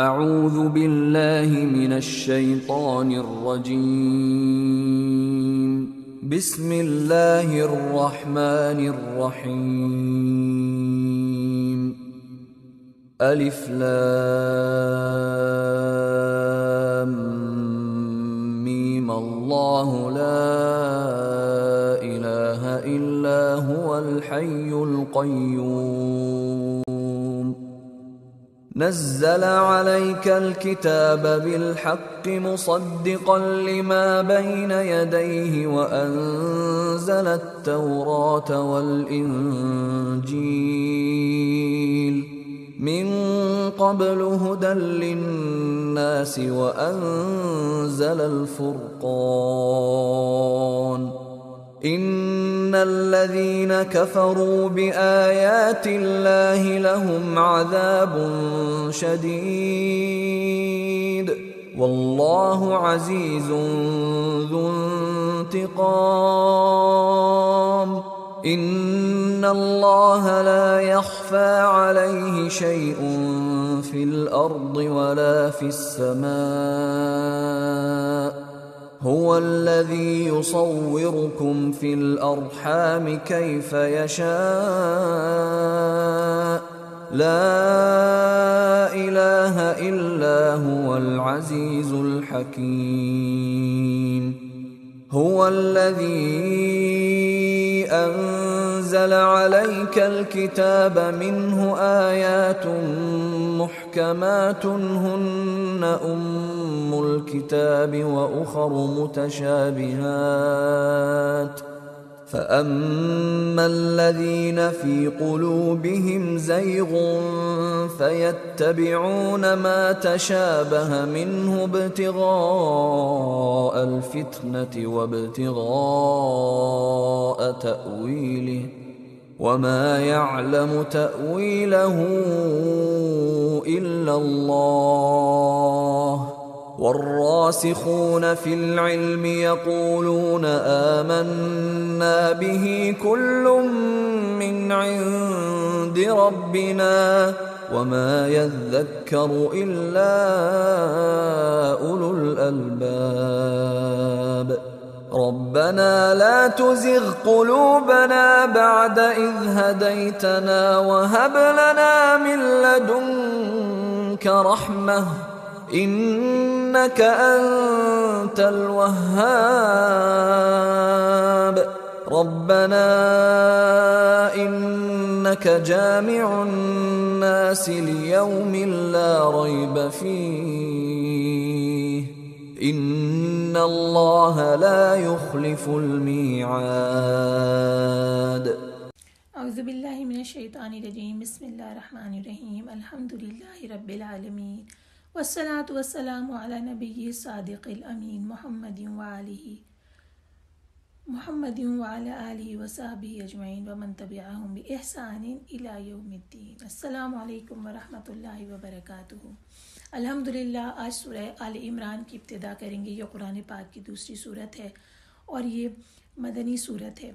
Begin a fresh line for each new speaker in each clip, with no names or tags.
اعوذ باللہ من الشیطان الرجیم بسم اللہ الرحمن الرحیم الف لام میم اللہ لا الہ الا هو الحی القیوم نزل عليك الكتاب بالحق مصدقا لما بين يديه وأنزل التوراة والإنجيل من قبل هدى للناس وأنزل الفرقان ان الذين كفروا بآيات الله لهم عذاب شديد والله عزيز ذو انتقام ان الله لا يخفى عليه شيء في الارض ولا في السماء هو الذي يصوركم في الأرحام كيف يشاء لا إله إلا هو العزيز الحكيم هو الذي أنزل عليك الكتاب منه آيات محكمات هن أم الكتاب وأخر متشابهات فأما الذين في قلوبهم زيغ فيتبعون ما تشابه منه ابتغاء الفتنة وابتغاء تأويله وما يعلم تأويله إلا الله والراسخون في العلم يقولون آمنا به كل من عند ربنا وما يذكر إلا أولو الألباب ربنا لا تزغ قلوبنا بعد إذ هديتنا وهب لنا من لدنك رحمة إنك أنت الوهاب ربنا إنك جامع الناس ليوم لا ريب فيه إن الله لا يخلف الميعاد
اعوذ باللہ من الشیطان الرجیم بسم اللہ الرحمن الرحیم الحمد للہ رب العالمین والصلاة والسلام علی نبی صادق الامین محمد وعلی آلہ وصحبہ اجمعین ومن تبعہم بإحسان الی یوم الدین۔ السلام علیکم ورحمۃ اللہ وبرکاتہ۔ الحمدللہ آج سورہ آل عمران کی ابتدا کریں گے۔ یہ قرآن پاک کی دوسری صورت ہے اور یہ مدنی صورت ہے۔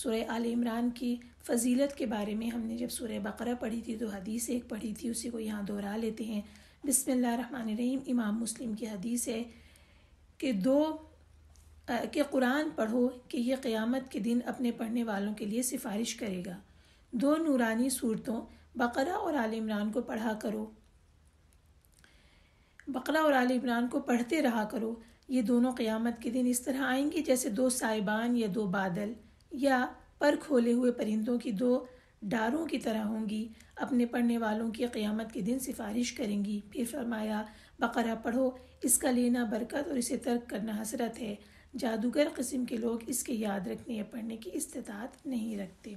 سورہ آل عمران کی فضیلت کے بارے میں ہم نے جب سورہ بقرہ پڑھی تھی تو حدیث ایک پڑھی تھی، اسی کو یہاں دہرا لیتے ہیں۔ بسم اللہ الرحمن الرحیم امام مسلم کی حدیث ہے کہ قرآن پڑھو کہ یہ قیامت کے دن اپنے پڑھنے والوں کے لیے سفارش کرے گا۔ دو نورانی صورتوں بقرہ اور آل عمران کو پڑھا کرو، بقرہ اور آل عمران کو پڑھتے رہا کرو۔ یہ دونوں قیامت کے دن اس طرح آئیں گی جیسے دو سائبان یا دو بادل یا پر کھولے ہوئے پرندوں کی دو ڈاروں کی طرح ہوں گی، اپنے پڑھنے والوں کی قیامت کے دن سفارش کریں گی۔ پھر فرمایا بقرہ پڑھو، اس کا لینا برکت اور اسے ترک کرنا حسرت ہے۔ جادوگر قسم کے لوگ اس کے یاد رکھنے یا پڑھنے کی استطاعت نہیں رکھتے۔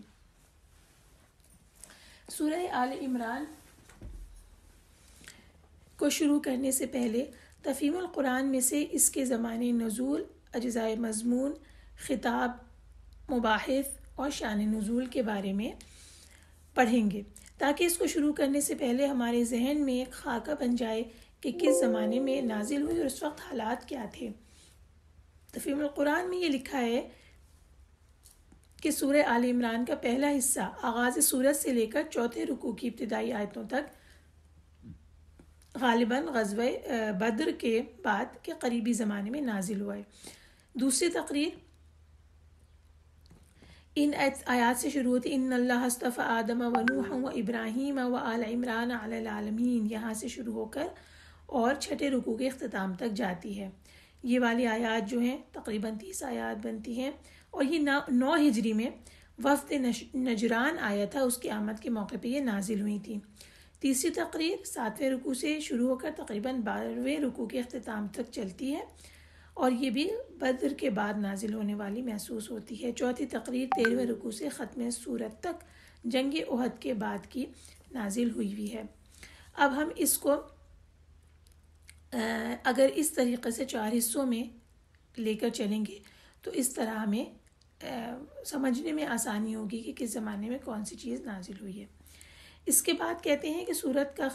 سورہ آل عمران کو شروع کرنے سے پہلے تفہیم القرآن میں سے اس کے زمانے نزول، اجزائے مضمون، خطاب، مباحث اور شان نزول کے بارے میں پڑھیں گے تاکہ اس کو شروع کرنے سے پہلے ہمارے ذہن میں ایک خاکہ بن جائے کہ کس زمانے میں نازل ہوئی اور اس وقت حالات کیا تھے۔ تفہیم القرآن میں یہ لکھا ہے کہ سورہ آل عمران کا پہلا حصہ آغاز سورت سے لے کر چوتھے رکوع کی ابتدائی آیتوں تک غالباً غزوہ بدر کے بعد کے قریبی زمانے میں نازل ہوا ہے۔ دوسری تقریر ان آیات سے شروع ہوتی ان اللہ اصطفى آدم و نوح و ابراہیم و آل عمران علی العالمین، یہاں سے شروع ہو کر اور چھٹے رکوع کے اختتام تک جاتی ہے۔ یہ والی آیات جو ہیں تقریباً 30 آیات بنتی ہیں، اور یہ 9 ہجری میں وفد نجران آیا تھا، اس کی آمد کے موقع پہ یہ نازل ہوئی تھی۔ تیسری تقریر 7ویں رکوع سے شروع ہو کر تقریباً 12ویں رکوع کے اختتام تک چلتی ہے، اور یہ بھی بدر کے بعد نازل ہونے والی محسوس ہوتی ہے۔ چوتھی تقریر 13ویں رکوع سے ختم سورت تک جنگ احد کے بعد کی نازل ہوئی ہے۔ اب ہم اس کو اگر اس طریقے سے 4 حصوں میں لے کر چلیں گے تو اس طرح ہمیں سمجھنے میں آسانی ہوگی کہ کس زمانے میں کون سی چیز نازل ہوئی ہے۔ اس کے بعد کہتے ہیں کہ سورت کا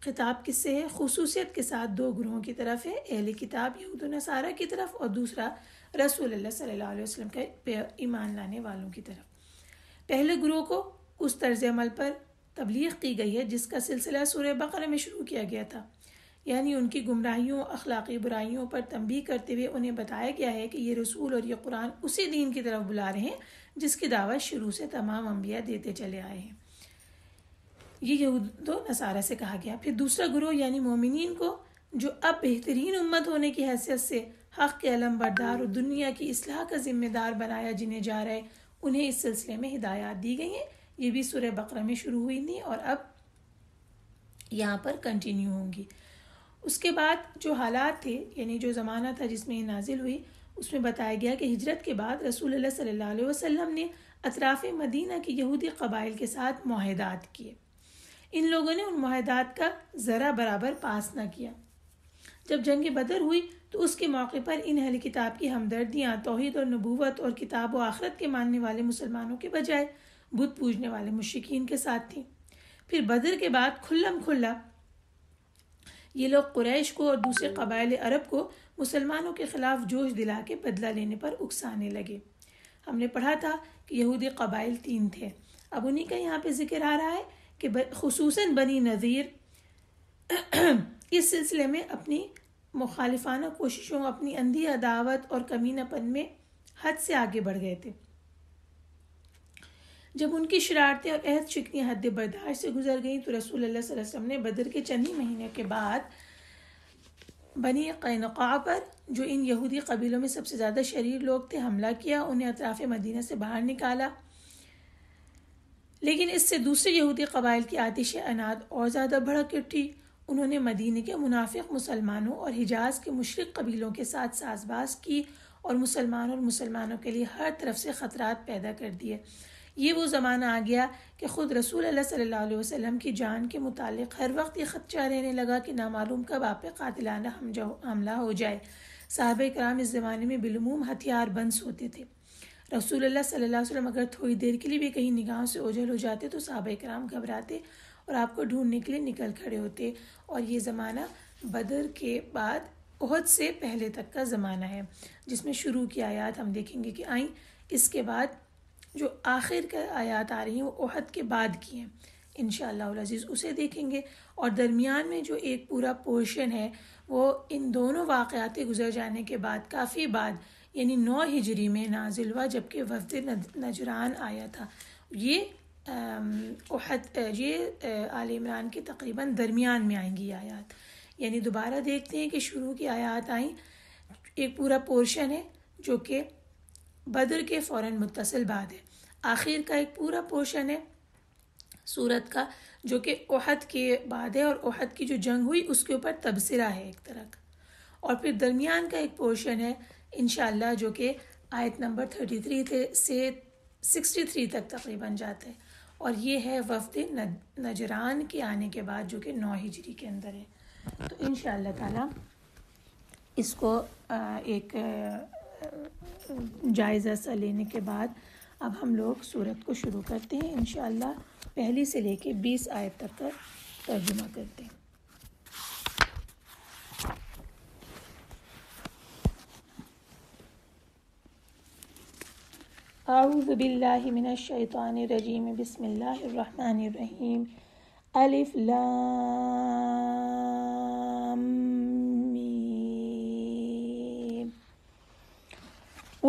خطاب کس سے ہے؟ خصوصیت کے ساتھ 2 گروہوں کی طرف ہے، اہل کتاب یہود و نصارہ کی طرف، اور دوسرا رسول اللہ صلی اللہ علیہ وسلم کے ایمان لانے والوں کی طرف۔ پہلے گروہ کو اس طرز عمل پر تبلیغ کی گئی ہے جس کا سلسلہ سورہ بقرہ میں شروع کیا گیا تھا، یعنی ان کی گمراہیوں اخلاقی برائیوں پر تنبیہ کرتے ہوئے انہیں بتایا گیا ہے کہ یہ رسول اور یہ قرآن اسی دین کی طرف بلا رہے ہیں جس کی دعوت شروع سے تمام انبیاء دیتے چلے آئے ہیں۔ یہ یہود و نصارہ سے کہا گیا۔ پھر دوسرا گروہ یعنی مومنین کو، جو اب بہترین امت ہونے کی حیثیت سے حق کے علم بردار اور دنیا کی اصلاح کا ذمہ دار بنایا جنہیں جا رہا ہے، انہیں اس سلسلے میں ہدایات دی گئی ہیں۔ یہ بھی سورہ بقرہ میں شروع ہوئی تھی اور اب یہاں پر کنٹینیو ہوں گی۔ اس کے بعد جو حالات تھے، یعنی جو زمانہ تھا جس میں یہ نازل ہوئی، اس میں بتایا گیا کہ ہجرت کے بعد رسول اللہ صلی اللہ علیہ وسلم نے اطراف مدینہ کے یہودی قبائل کے ساتھ معاہدات کیے۔ ان لوگوں نے ان معاہدات کا ذرا برابر پاس نہ کیا۔ جب جنگ بدر ہوئی تو اس کے موقع پر ان اہل کتاب کی ہمدردیاں توحید اور نبوت اور کتاب و آخرت کے ماننے والے مسلمانوں کے بجائے بت پوجنے والے مشرکین کے ساتھ تھیں۔ پھر بدر کے بعد کھلم کھلا یہ لوگ قریش کو اور دوسرے قبائل عرب کو مسلمانوں کے خلاف جوش دلا کے بدلہ لینے پر اکسانے لگے۔ ہم نے پڑھا تھا کہ یہودی قبائل 3 تھے، اب انہی کا یہاں پہ ذکر آ رہا ہے کہ خصوصاً بنی نذیر اس سلسلے میں اپنی مخالفانہ کوششوں، اپنی اندھی عداوت اور کمینہ پن میں حد سے آگے بڑھ گئے تھے۔ جب ان کی شرارتیں اور عہد شکنی حد برداشت سے گزر گئیں تو رسول اللہ صلی اللہ علیہ وسلم نے بدر کے چند ہی مہینے کے بعد بنی قینقاع پر، جو ان یہودی قبیلوں میں سب سے زیادہ شریر لوگ تھے، حملہ کیا، انہیں اطراف مدینہ سے باہر نکالا۔ لیکن اس سے دوسرے یہودی قبائل کی آتش اناد اور زیادہ بھڑک اٹھی۔ انہوں نے مدینے کے منافق مسلمانوں اور حجاز کے مشرک قبیلوں کے ساتھ ساز باز کی اور مسلمانوں کے لیے ہر طرف سے خطرات پیدا کر دیے۔ یہ وہ زمانہ آ گیا کہ خود رسول اللہ صلی اللہ علیہ وسلم کی جان کے متعلق ہر وقت یہ خدشہ رہنے لگا کہ نامعلوم کب آپ پہ قاتلانہ حملہ ہو جائے۔ صحابہ کرام اس زمانے میں بالعموم ہتھیار بند سوتے تھے۔ رسول اللہ صلی اللہ علیہ وسلم اگر تھوڑی دیر کے لیے بھی کہیں نگاہوں سے اوجھل ہو جاتے تو صحابہ کرام گھبراتے اور آپ کو ڈھونڈنے کے لیے نکل کھڑے ہوتے، اور یہ زمانہ بدر کے بعد احد سے پہلے تک کا زمانہ ہے، جس میں شروع کی آیات ہم دیکھیں گے کہ آئیں۔ اس کے بعد جو آخر کا آیات آ رہی ہیں وہ احد کے بعد کی ہیں، انشاءاللہ العزیز اسے دیکھیں گے، اور درمیان میں جو ایک پورا پورشن ہے وہ ان دونوں واقعات گزر جانے کے بعد کافی بعد یعنی 9 ہجری میں نازل ہوا، جبکہ وفد نجران آیا تھا۔ یہ آل عمران کے تقریباً درمیان میں آئیں گی آیات، یعنی دوبارہ دیکھتے ہیں کہ شروع کی آیات آئیں، ایک پورا پورشن ہے جو کہ بدر کے فوراً متصل بعد ہے، آخر کا ایک پورا پورشن ہے سورت کا جو کہ احد کے بعد ہے، اور احد کی جو جنگ ہوئی اس کے اوپر تبصرہ ہے ایک طرح کا، اور پھر درمیان کا ایک پورشن ہے انشاءاللہ جو کہ آیت نمبر 33 سے 63 تک تقریباً جاتا ہے، اور یہ ہے وفد نجران کے آنے کے بعد جو کہ 9 ہجری کے اندر ہے۔ تو انشاءاللہ تعالی اس کو ایک جائزہ سا لینے کے بعد اب ہم لوگ سورت کو شروع کرتے ہیں، انشاءاللہ پہلی سے لے کے 20 آیت تک کا ترجمہ کرتے ہیں۔ اعوذ باللہ من الشیطان الرجیم، بسم اللہ الرحمن الرحیم، الف لام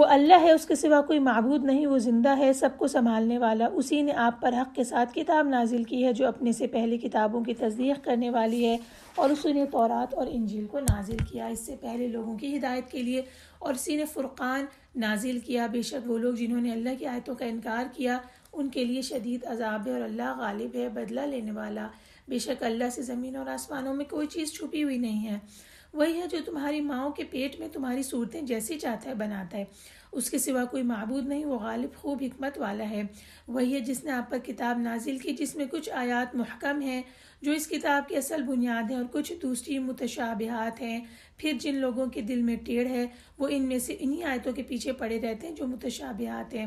وہ اللہ ہے، اس کے سوا کوئی معبود نہیں، وہ زندہ ہے، سب کو سنبھالنے والا۔ اسی نے آپ پر حق کے ساتھ کتاب نازل کی ہے جو اپنے سے پہلے کتابوں کی تصدیق کرنے والی ہے، اور اسی نے تورات اور انجیل کو نازل کیا اس سے پہلے لوگوں کی ہدایت کے لیے، اور اسی نے فرقان نازل کیا۔ بے شک وہ لوگ جنہوں نے اللہ کی آیتوں کا انکار کیا ان کے لیے شدید عذاب ہے، اور اللہ غالب ہے، بدلہ لینے والا۔ بے شک اللہ سے زمین اور آسمانوں میں کوئی چیز چھپی ہوئی نہیں ہے۔ وہی ہے جو تمہاری ماؤں کے پیٹ میں تمہاری صورتیں جیسی چاہتا ہے بناتا ہے، اس کے سوا کوئی معبود نہیں، وہ غالب خوب حکمت والا ہے۔ وہی ہے جس نے آپ پر کتاب نازل کی جس میں کچھ آیات محکم ہیں جو اس کتاب کی اصل بنیاد ہیں، اور کچھ دوسری متشابہات ہیں۔ پھر جن لوگوں کے دل میں ٹیڑھ ہے وہ ان میں سے انہی آیتوں کے پیچھے پڑے رہتے ہیں جو متشابہات ہیں۔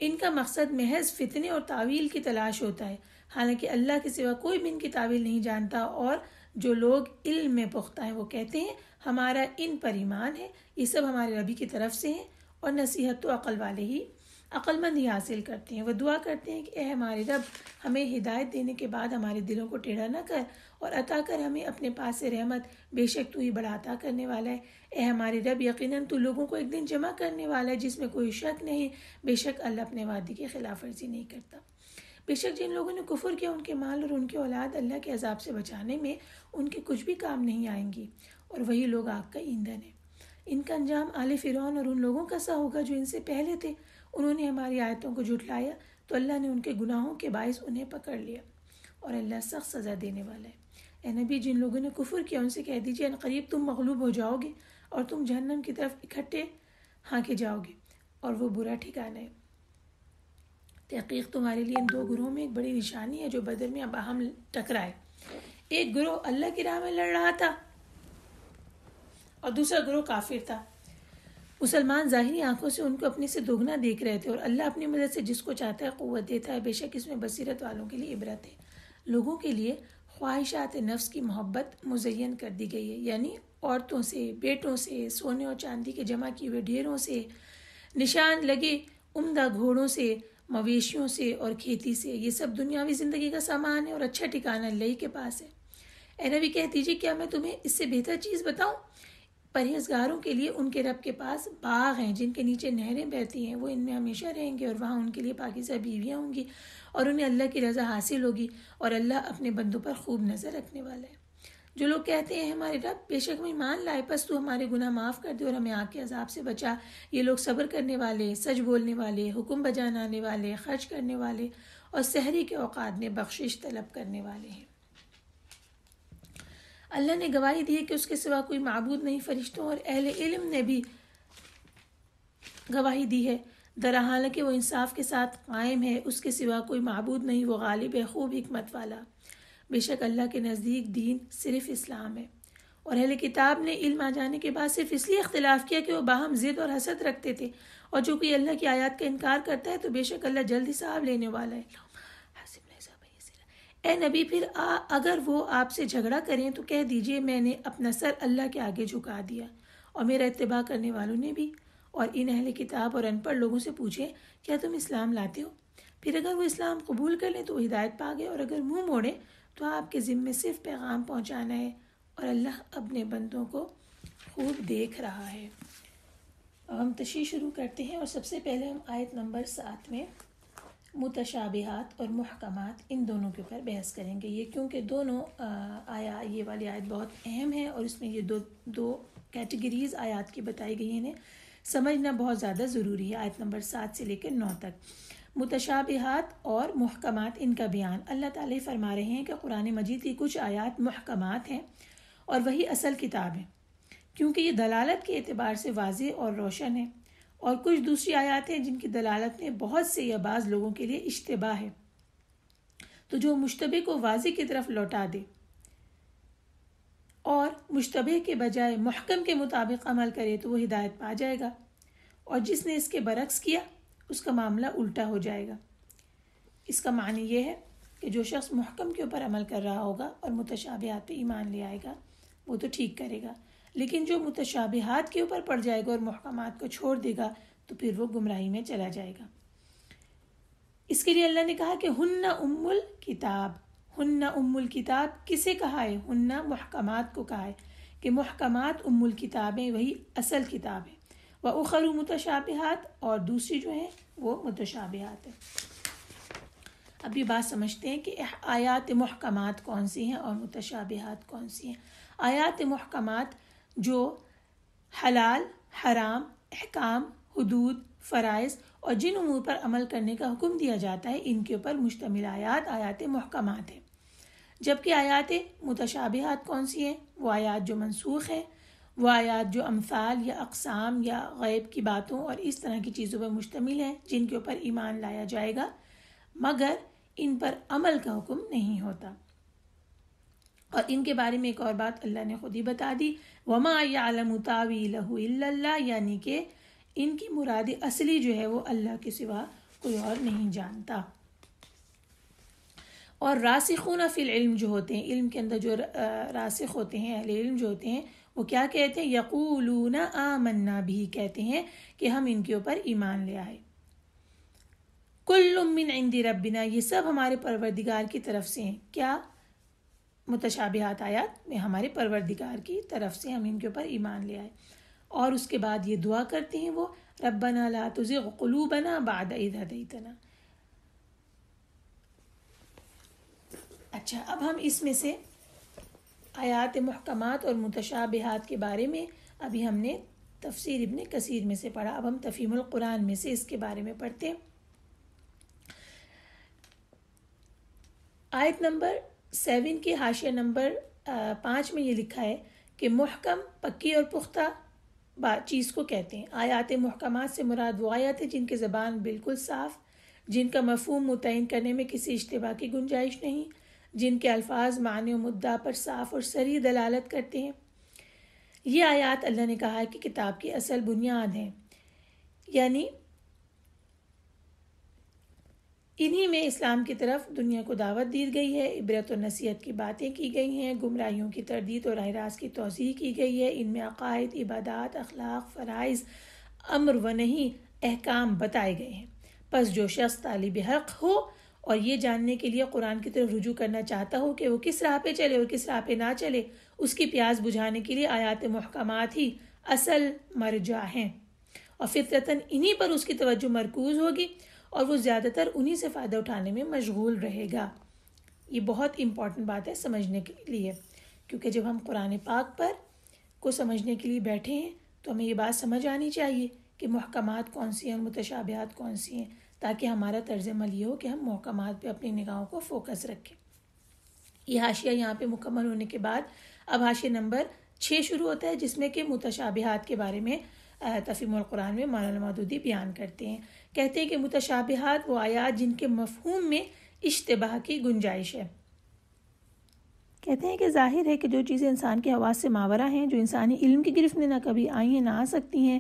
ان کا مقصد محض فتنے اور تعویل کی تلاش ہوتا ہے، حالانکہ اللہ کے سوا کوئی بھی ان کی تعویل نہیں جانتا۔ اور جو لوگ علم میں پختہ ہیں وہ کہتے ہیں ہمارا ان پر ایمان ہے، یہ سب ہمارے ربی کی طرف سے ہیں، اور نصیحت تو عقل والے ہی عقل مند ہی حاصل کرتے ہیں۔ وہ دعا کرتے ہیں کہ اے ہمارے رب، ہمیں ہدایت دینے کے بعد ہمارے دلوں کو ٹیڑھا نہ کر، اور عطا کر ہمیں اپنے پاس سے رحمت، بے شک تو ہی بڑا عطا کرنے والا ہے۔ اے ہمارے رب، یقیناً تو لوگوں کو ایک دن جمع کرنے والا ہے جس میں کوئی شک نہیں، بے شک اللہ اپنے وعدے کی خلاف ورزی نہیں کرتا۔ بے شک جن لوگوں نے کفر کیا ان کے مال اور ان کی اولاد اللہ کے عذاب سے بچانے میں ان کے کچھ بھی کام نہیں آئیں گی، اور وہی لوگ آگ کا ایندھن ہے۔ ان کا انجام آل فرعون اور ان لوگوں کا سا ہوگا جو ان سے پہلے تھے۔ انہوں نے ہماری آیتوں کو جھٹلایا تو اللہ نے ان کے گناہوں کے باعث انہیں پکڑ لیا، اور اللہ سخت سزا دینے والا ہے۔ اے نبی، جن لوگوں نے کفر کیا ان سے کہہ دیجیے ان قریب تم مغلوب ہو جاؤ گے اور تم جہنم کی طرف اکٹھے ہانکے جاؤ گے، اور وہ برا ٹھکانہ ہے۔ تحقیق تمہارے لیے ان دو گروہوں میں ایک بڑی نشانی ہے جو بدر میں باہم ٹکرائے۔ ایک گروہ اللہ کی راہ میں لڑ رہا تھا اور دوسرا گروہ کافر تھا۔ مسلمان ظاہری آنکھوں سے ان کو اپنے سے دوگنا دیکھ رہے تھے، اور اللہ اپنی مدد سے جس کو چاہتا ہے قوت دیتا ہے۔ بے شک اس میں بصیرت والوں کے لیے عبرت ہے۔ لوگوں کے لیے خواہشات نفس کی محبت مزین کر دی گئی ہے، یعنی عورتوں سے، بیٹوں سے، سونے اور چاندی کے جمع کیے ہوئے ڈھیروں سے، نشان لگے عمدہ گھوڑوں سے، مویشیوں سے اور کھیتی سے۔ یہ سب دنیاوی زندگی کا سامان ہے، اور اچھا ٹھکانہ اللہ ہی کے پاس ہے۔ اے نبی، کہہ دیجیے کیا میں تمہیں اس سے بہتر چیز بتاؤں؟ پرہیزگاروں کے لیے ان کے رب کے پاس باغ ہیں جن کے نیچے نہریں بہتی ہیں، وہ ان میں ہمیشہ رہیں گے، اور وہاں ان کے لیے پاکیزہ بیویاں ہوں گی، اور انہیں اللہ کی رضا حاصل ہوگی، اور اللہ اپنے بندوں پر خوب نظر رکھنے والا ہے۔ جو لوگ کہتے ہیں ہمارے رب، بے شک ہم ایمان لائے، پس تو ہمارے گناہ معاف کر دے اور ہمیں آگ کے عذاب سے بچا۔ یہ لوگ صبر کرنے والے، سچ بولنے والے، حکم بجانے والے، خرچ کرنے والے، اور سحری کے اوقات میں بخشش طلب کرنے والے ہیں۔ اللہ نے گواہی دی ہے کہ اس کے سوا کوئی معبود نہیں، فرشتوں اور اہل علم نے بھی گواہی دی ہے، درحالانکہ وہ انصاف کے ساتھ قائم ہے، اس کے سوا کوئی معبود نہیں، وہ غالب ہے، خوب حکمت والا۔ بے شک اللہ کے نزدیک دین صرف اسلام ہے، اور اہل کتاب نے علم آ جانے کے بعد صرف اس لیے اختلاف کیا کہ وہ باہم ضد اور حسد رکھتے تھے، اور جو کوئی اللہ کی آیات کا انکار کرتا ہے تو بے شک اللہ جلد حساب لینے والا ہے۔ اے نبی، پھر اگر وہ آپ سے جھگڑا کریں تو کہہ دیجئے میں نے اپنا سر اللہ کے آگے جھکا دیا، اور میرا اتباع کرنے والوں نے بھی۔ اور ان اہل کتاب اور ان پڑھ لوگوں سے پوچھیں کیا تم اسلام لاتے ہو؟ پھر اگر وہ اسلام قبول کر لیں تو وہ ہدایت پا گئے، اور اگر منہ موڑیں تو آپ کے ذمے صرف پیغام پہنچانا ہے، اور اللہ اپنے بندوں کو خوب دیکھ رہا ہے۔ اب ہم تشریح شروع کرتے ہیں، اور سب سے پہلے ہم آیت نمبر 7 میں متشابہات اور محکمات ان دونوں کے اوپر بحث کریں گے۔ یہ کیونکہ دونوں یہ والی آیت بہت اہم ہے، اور اس میں یہ دو کیٹیگریز آیات کی بتائی گئی ہیں، انہیں سمجھنا بہت زیادہ ضروری ہے۔ آیت نمبر 7 سے لے کر 9 تک متشابہات اور محکمات، ان کا بیان اللہ تعالیٰ فرما رہے ہیں کہ قرآن مجید کی کچھ آیات محکمات ہیں اور وہی اصل کتاب ہے، کیونکہ یہ دلالت کے اعتبار سے واضح اور روشن ہے، اور کچھ دوسری آیات ہیں جن کی دلالت میں بہت سے یا بعض لوگوں کے لیے اشتباہ ہے، تو جو مشتبہ کو واضح کی طرف لوٹا دے اور مشتبہ کے بجائے محکم کے مطابق عمل کرے تو وہ ہدایت پا جائے گا، اور جس نے اس کے برعکس کیا اس کا معاملہ الٹا ہو جائے گا۔ اس کا معنی یہ ہے کہ جو شخص محکم کے اوپر عمل کر رہا ہوگا اور متشابہات پہ ایمان لے آئے گا وہ تو ٹھیک کرے گا، لیکن جو متشابہات کے اوپر پڑ جائے گا اور محکمات کو چھوڑ دے گا تو پھر وہ گمراہی میں چلا جائے گا۔ اس کے لیے اللہ نے کہا کہ ہن ام الکتاب، ہن ام الکتاب کسے کہا ہے؟ ہن محکمات کو کہا ہے، کہ محکمات ام الکتابیں وہی اصل کتاب ہے، وَأُخَرُ متشابہات اور دوسری جو ہیں وہ متشابہات ہیں۔ اب یہ بات سمجھتے ہیں کہ آیات محکمات کون سی ہیں اور متشابہات کون سی ہیں۔ آیات محکمات جو حلال، حرام، احکام، حدود، فرائض اور جن امور پر عمل کرنے کا حکم دیا جاتا ہے ان کے اوپر مشتمل آیات محکمات ہیں۔ جبکہ آیات متشابہات کون سی ہیں؟ وہ آیات جو منسوخ ہیں، وہ آیات جو امثال یا اقسام یا غیب کی باتوں اور اس طرح کی چیزوں پر مشتمل ہیں جن کے اوپر ایمان لایا جائے گا مگر ان پر عمل کا حکم نہیں ہوتا۔ اور ان کے بارے میں ایک اور بات اللہ نے خود ہی بتا دی، وَمَا يَعْلَمُ تَأْوِيلَهُ إِلَّا اللَّهُ، یعنی کہ ان کی مراد اصلی جو ہے وہ اللہ کے سوا کوئی اور نہیں جانتا۔ اور راسخون فی العلم جو ہوتے ہیں، علم کے اندر جو راسخ ہوتے ہیں، اہل علم جو ہوتے ہیں، وہ کیا کہتے ہیں؟ یقولون آمنا بھی، کہتے ہیں کہ ہم ان کے اوپر ایمان لے آئے۔ کل من عند ربنا، یہ سب ہمارے پروردگار کی طرف سے ہیں۔ کیا؟ متشابہات آیات میں ہمارے پروردگار کی طرف سے ہم ان کے اوپر ایمان لے آئے۔ اور اس کے بعد یہ دعا کرتے ہیں وہ، ربنا لا تزغ قلوبنا بعد اذ ہدیتنا۔ اچھا، اب ہم اس میں سے آیات محکمات اور متشابہات کے بارے میں ابھی ہم نے تفسیر ابن کثیر میں سے پڑھا، اب ہم تفہیم القرآن میں سے اس کے بارے میں پڑھتے ہیں۔ آیت نمبر 7 کے حاشیہ نمبر 5 میں یہ لکھا ہے کہ محکم پکی اور پختہ چیز کو کہتے ہیں۔ آیات محکمات سے مراد وہ آیات ہیں جن کی زبان بالکل صاف، جن کا مفہوم متعین کرنے میں کسی اشتباہ کی گنجائش نہیں، جن کے الفاظ معنی و مدعا پر صاف اور صریح دلالت کرتے ہیں۔ یہ آیات اللہ نے کہا ہے کہ کتاب کی اصل بنیاد ہیں، یعنی انہی میں اسلام کی طرف دنیا کو دعوت دی گئی ہے، عبرت و نصیحت کی باتیں کی گئی ہیں، گمراہیوں کی تردید اور راہ راست کی توضیح کی گئی ہے، ان میں عقائد، عبادات، اخلاق، فرائض، امر و نہی، احکام بتائے گئے ہیں۔ پس جو شخص طالب حق ہو اور یہ جاننے کے لیے قرآن کی طرف رجوع کرنا چاہتا ہو کہ وہ کس راہ پہ چلے اور کس راہ پہ نہ چلے، اس کی پیاس بجھانے کے لیے آیات محکمات ہی اصل مرجع ہیں، اور فطرتاً انہی پر اس کی توجہ مرکوز ہوگی اور وہ زیادہ تر انہی سے فائدہ اٹھانے میں مشغول رہے گا۔ یہ بہت امپورٹنٹ بات ہے سمجھنے کے لیے، کیونکہ جب ہم قرآن پاک پر کو سمجھنے کے لیے بیٹھے ہیں تو ہمیں یہ بات سمجھ آنی چاہیے کہ محکمات کون سی ہیں اور متشابہات کون سی ہیں، تاکہ ہمارا طرز عمل یہ ہو کہ ہم محکمات پہ اپنی نگاہوں کو فوکس رکھیں۔ یہ حاشیہ یہاں پہ مکمل ہونے کے بعد اب حاشیہ نمبر 6 شروع ہوتا ہے، جس میں کہ متشابہات کے بارے میں تفہیم القرآن میں مولانا مودودی بیان کرتے ہیں۔ کہتے ہیں کہ متشابہات وہ آیات جن کے مفہوم میں اشتباہ کی گنجائش ہے۔ کہتے ہیں کہ ظاہر ہے کہ جو چیزیں انسان کے حواس سے ماورا ہیں، جو انسانی علم کی گرفت میں نہ کبھی آئی ہیں نہ آ سکتی ہیں،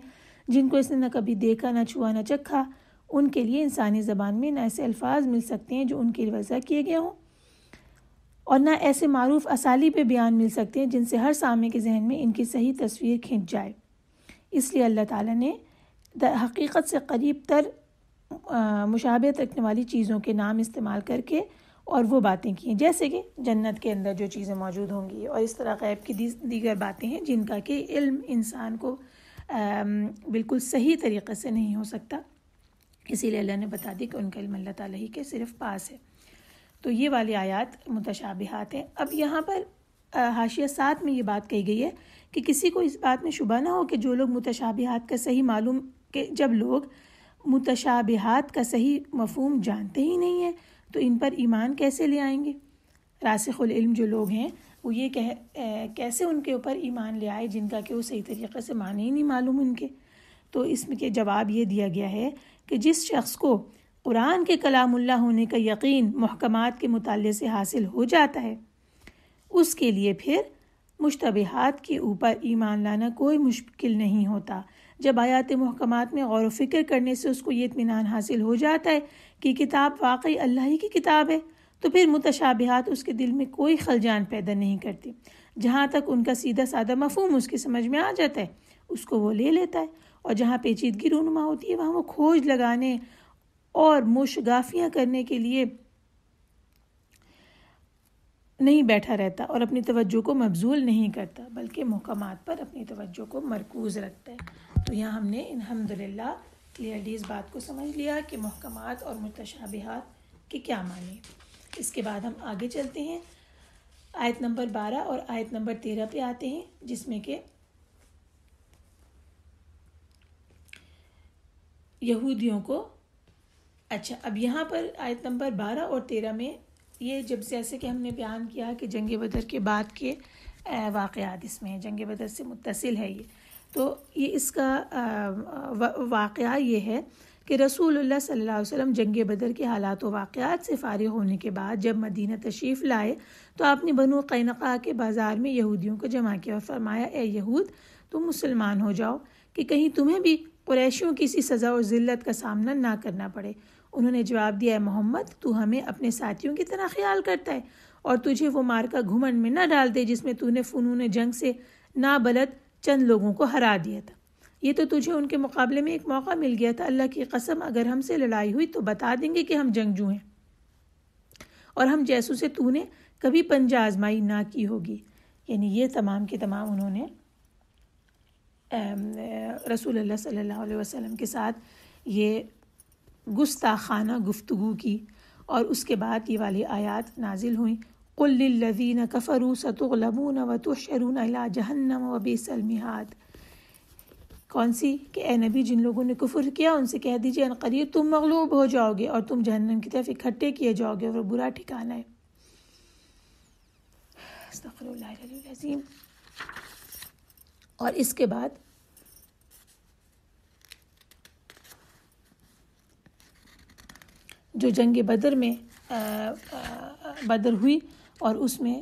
جن کو اس نے نہ کبھی دیکھا، نہ چھوا، نہ چکھا، ان کے لیے انسانی زبان میں نہ ایسے الفاظ مل سکتے ہیں جو ان کے لیے وضع کیے گئے ہوں، اور نہ ایسے معروف اسالیب پہ بیان مل سکتے ہیں جن سے ہر سامع کے ذہن میں ان کی صحیح تصویر کھنچ جائے۔ اس لیے اللہ تعالیٰ نے حقیقت سے قریب تر مشابہت رکھنے والی چیزوں کے نام استعمال کر کے اور وہ باتیں کی ہیں، جیسے کہ جنت کے اندر جو چیزیں موجود ہوں گی، اور اس طرح غیب کی دیگر باتیں ہیں جن کا کہ علم انسان کو بالکل صحیح طریقے سے نہیں ہو سکتا، اسی لیے اللہ نے بتا دی کہ ان کا علم اللہ تعالیٰ ہی کے صرف پاس ہے۔ تو یہ والی آیات متشابہات ہیں۔ اب یہاں پر حاشیہ 7 میں یہ بات کہی گئی ہے کہ کسی کو اس بات میں شبہ نہ ہو کہ جو لوگ متشابہات کا صحیح معلوم کہ جب لوگ متشابہات کا صحیح مفہوم جانتے ہی نہیں ہیں تو ان پر ایمان کیسے لے آئیں گے؟ راسخ العلم جو لوگ ہیں وہ یہ کیسے ان کے اوپر ایمان لے آئے جن کا کہ وہ صحیح طریقے سے معنی ہی نہیں معلوم ان کے؟ تو اس میں کے جواب یہ دیا گیا ہے کہ جس شخص کو قرآن کے کلام اللہ ہونے کا یقین محکمات کے مطالعے سے حاصل ہو جاتا ہے، اس کے لیے پھر مشتبہات کے اوپر ایمان لانا کوئی مشکل نہیں ہوتا۔ جب آیات محکمات میں غور و فکر کرنے سے اس کو یہ اطمینان حاصل ہو جاتا ہے کہ کتاب واقعی اللہ ہی کی کتاب ہے، تو پھر متشابہات اس کے دل میں کوئی خلجان پیدا نہیں کرتی۔ جہاں تک ان کا سیدھا سادہ مفہوم اس کی سمجھ میں آ جاتا ہے اس کو وہ لے لیتا ہے، اور جہاں پیچیدگی رونما ہوتی ہے وہاں وہ کھوج لگانے اور مشگافیاں کرنے کے لیے نہیں بیٹھا رہتا اور اپنی توجہ کو مبذول نہیں کرتا، بلکہ محکمات پر اپنی توجہ کو مرکوز رکھتا ہے۔ تو یہاں ہم نے الحمدللہ کلیئرلی اس بات کو سمجھ لیا کہ محکمات اور متشابہات کے کیا معنی۔ اس کے بعد ہم آگے چلتے ہیں، آیت نمبر 12 اور آیت نمبر 13 پہ آتے ہیں، جس میں کہ یہودیوں کو اب یہاں پر آیت نمبر 12 اور 13 میں یہ جیسے کہ ہم نے بیان کیا کہ جنگ بدر کے بعد کے واقعات اس میں ہیں، جنگ بدر سے متصل ہے یہ، تو یہ اس کا واقعہ یہ ہے کہ رسول اللہ صلی اللہ علیہ وسلم جنگ بدر کے حالات و واقعات سے فارغ ہونے کے بعد جب مدینہ تشریف لائے تو آپ نے بنو قینقاع کے بازار میں یہودیوں کو جمع کیا اور فرمایا، اے یہود، تم مسلمان ہو جاؤ کہ کہیں تمہیں بھی قریشیوں کی سی سزا اور ذلت کا سامنا نہ کرنا پڑے۔ انہوں نے جواب دیا، اے محمد، تو ہمیں اپنے ساتھیوں کی طرح خیال کرتا ہے اور تجھے وہ مارکا گھمنڈ میں نہ ڈال دے جس میں تو نے فنون جنگ سے نابلد چند لوگوں کو ہرا دیا تھا۔ یہ تو تجھے ان کے مقابلے میں ایک موقع مل گیا تھا، اللہ کی قسم اگر ہم سے لڑائی ہوئی تو بتا دیں گے کہ ہم جنگجو ہیں اور ہم جیسوں سے تو نے کبھی پنجہ آزمائی نہ کی ہوگی۔ یعنی یہ تمام کے تمام انہوں نے رسول اللہ صلی اللہ علیہ وسلم کے ساتھ یہ گستاخانہ گفتگو کی، اور اس کے بعد یہ والی آیات نازل ہوئیں، قُلْ لِلَّذِينَ كَفَرُوا سَتُغْلَبُونَ وَتُحْشَرُونَ إِلَىٰ جَهَنَّمَ وَبِئْسَ الْمِہَادُ۔ کون سی کہ اے نبی، جن لوگوں نے کفر کیا ان سے کہہ دیجئے عنقریب تم مغلوب ہو جاؤ گے اور تم جہنم کی طرف اکٹھے کیے جاؤ گے، اور برا ٹھکانہ ہے۔ استغفر اللہ العلی العظیم۔ اور اس کے بعد جو جنگ بدر میں بدر ہوئی اور اس میں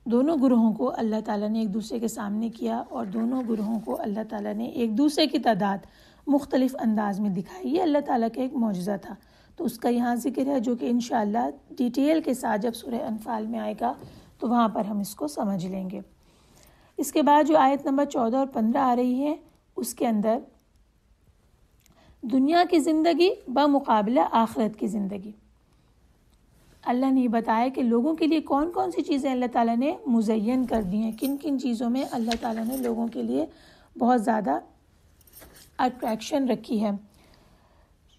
دونوں گروہوں کو اللہ تعالیٰ نے ایک دوسرے کے سامنے کیا، اور دونوں گروہوں کو اللہ تعالیٰ نے ایک دوسرے کی تعداد مختلف انداز میں دکھائی، یہ اللہ تعالیٰ کا ایک معجزہ تھا۔ تو اس کا یہاں ذکر ہے، جو کہ انشاءاللہ ڈیٹیل کے ساتھ جب سورہ انفال میں آئے گا تو وہاں پر ہم اس کو سمجھ لیں گے۔ اس کے بعد جو آیت نمبر 14 اور 15 آ رہی ہے، اس کے اندر دنیا کی زندگی بمقابلہ آخرت کی زندگی، اللہ نے بتایا کہ لوگوں کے لیے کون کون سی چیزیں اللہ تعالیٰ نے مزین کر دی ہیں، کن کن چیزوں میں اللہ تعالیٰ نے لوگوں کے لیے بہت زیادہ اٹریکشن رکھی ہے،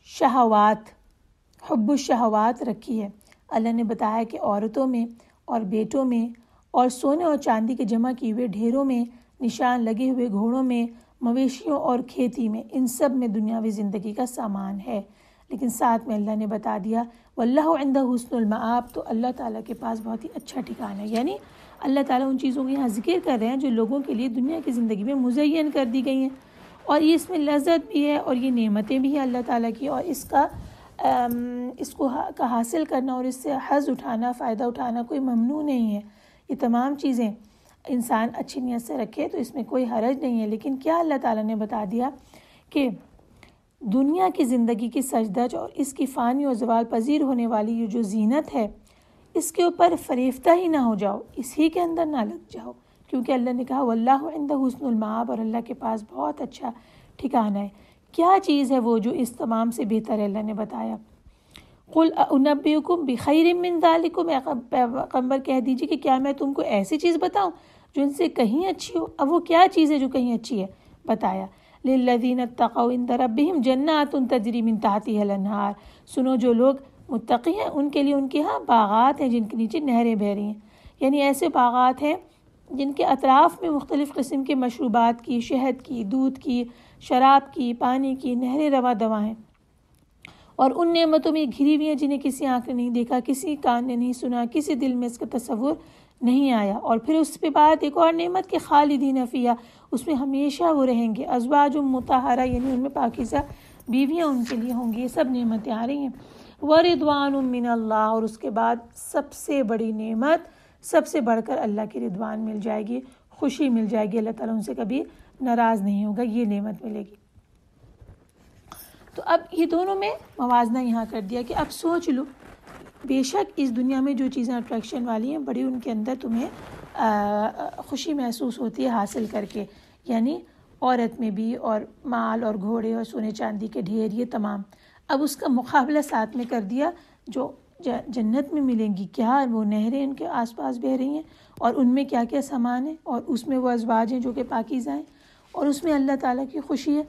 شہوات، حب الشہوات رکھی ہے۔ اللہ نے بتایا کہ عورتوں میں اور بیٹوں میں اور سونے اور چاندی کے جمع کیے ہوئے ڈھیروں میں، نشان لگے ہوئے گھوڑوں میں، مویشیوں اور کھیتی میں، ان سب میں دنیاوی زندگی کا سامان ہے۔ لیکن ساتھ میں اللہ نے بتا دیا واللہ عندہ حسن المآب، تو اللہ تعالیٰ کے پاس بہت ہی اچھا ٹھکانہ ہے۔ یعنی اللہ تعالیٰ ان چیزوں کو یہاں ذکر کر رہے ہیں جو لوگوں کے لیے دنیا کی زندگی میں مزین کر دی گئی ہیں، اور یہ اس میں لذت بھی ہے اور یہ نعمتیں بھی ہیں اللہ تعالیٰ کی، اور اس کو حاصل کرنا اور اس سے حظ اٹھانا، فائدہ اٹھانا کوئی ممنوع نہیں ہے۔ یہ تمام چیزیں انسان اچھی نیت سے رکھے تو اس میں کوئی حرج نہیں ہے۔ لیکن کیا اللہ تعالیٰ نے بتا دیا کہ دنیا کی زندگی کی سجدج اور اس کی فانی اور زوال پذیر ہونے والی یہ جو زینت ہے، اس کے اوپر فریفتہ ہی نہ ہو جاؤ، اسی کے اندر نہ لگ جاؤ، کیونکہ اللہ نے کہا واللہ عندہ حسن المآب، اور اللہ کے پاس بہت اچھا ٹھکانہ ہے۔ کیا چیز ہے وہ جو اس تمام سے بہتر ہے؟ اللہ نے بتایا قُلْ أُنَبِّئُكُمْ بِخَيْرٍ مِّن ذَلِكُمْ، پیغمبر کہہ دیجیے کہ کیا میں تم کو ایسی چیز بتاؤں جو ان سے کہیں اچھی ہو؟ اب وہ کیا چیز ہے جو کہیں اچھی ہے؟ بتایا لِلَّذِينَ اتَّقَوْا عِندَ رَبِّهِمْ جَنَّاتٌ تَجْرِي مِن تَحْتِهَا الْأَنْهَارُ، سنو جو لوگ متقی ہیں ان کے لیے ان کے ہاں باغات ہیں جن کے نیچے نہریں بہہ رہی ہیں، یعنی ایسے باغات ہیں جن کے اطراف میں مختلف قسم کے مشروبات کی، شہد کی، دودھ کی، شراب کی، پانی کی نہریں رواں دواں ہیں، اور ان نعمتوں میں گھری ہوئی ہیں جنہیں کسی آنکھ نے نہیں دیکھا، کسی کان نے نہیں سنا، کسی دل میں اس کا تصور نہیں آیا۔ اور پھر اس پہ بعد ایک اور نعمت کہ خالدین فیہا، اس میں ہمیشہ وہ رہیں گے، ازواج مطہرہ، یعنی ان میں پاکیزہ بیویاں ان کے لیے ہوں گی۔ یہ سب نعمتیں آ رہی ہیں۔ ورضوان من اللہ، اور اس کے بعد سب سے بڑی نعمت، سب سے بڑھ کر اللہ کی رضوان مل جائے گی، خوشی مل جائے گی، اللہ تعالیٰ ان سے کبھی ناراض نہیں ہوگا، یہ نعمت ملے گی۔ تو اب یہ دونوں میں موازنہ یہاں کر دیا کہ اب سوچ لو، بے شک اس دنیا میں جو چیزیں اٹریکشن والی ہیں بڑی ان کے اندر تمہیں خوشی محسوس ہوتی ہے حاصل کر کے، یعنی عورت میں بھی، اور مال اور گھوڑے اور سونے چاندی کے ڈھیر، یہ تمام۔ اب اس کا مقابلہ ساتھ میں کر دیا جو جنت میں ملیں گی، کیا وہ نہریں ان کے آس پاس بہہ رہی ہیں، اور ان میں کیا کیا سامان ہے، اور اس میں وہ ازواج ہیں جو کہ پاکیزہ ہیں، اور اس میں اللہ تعالیٰ کی خوشی ہے.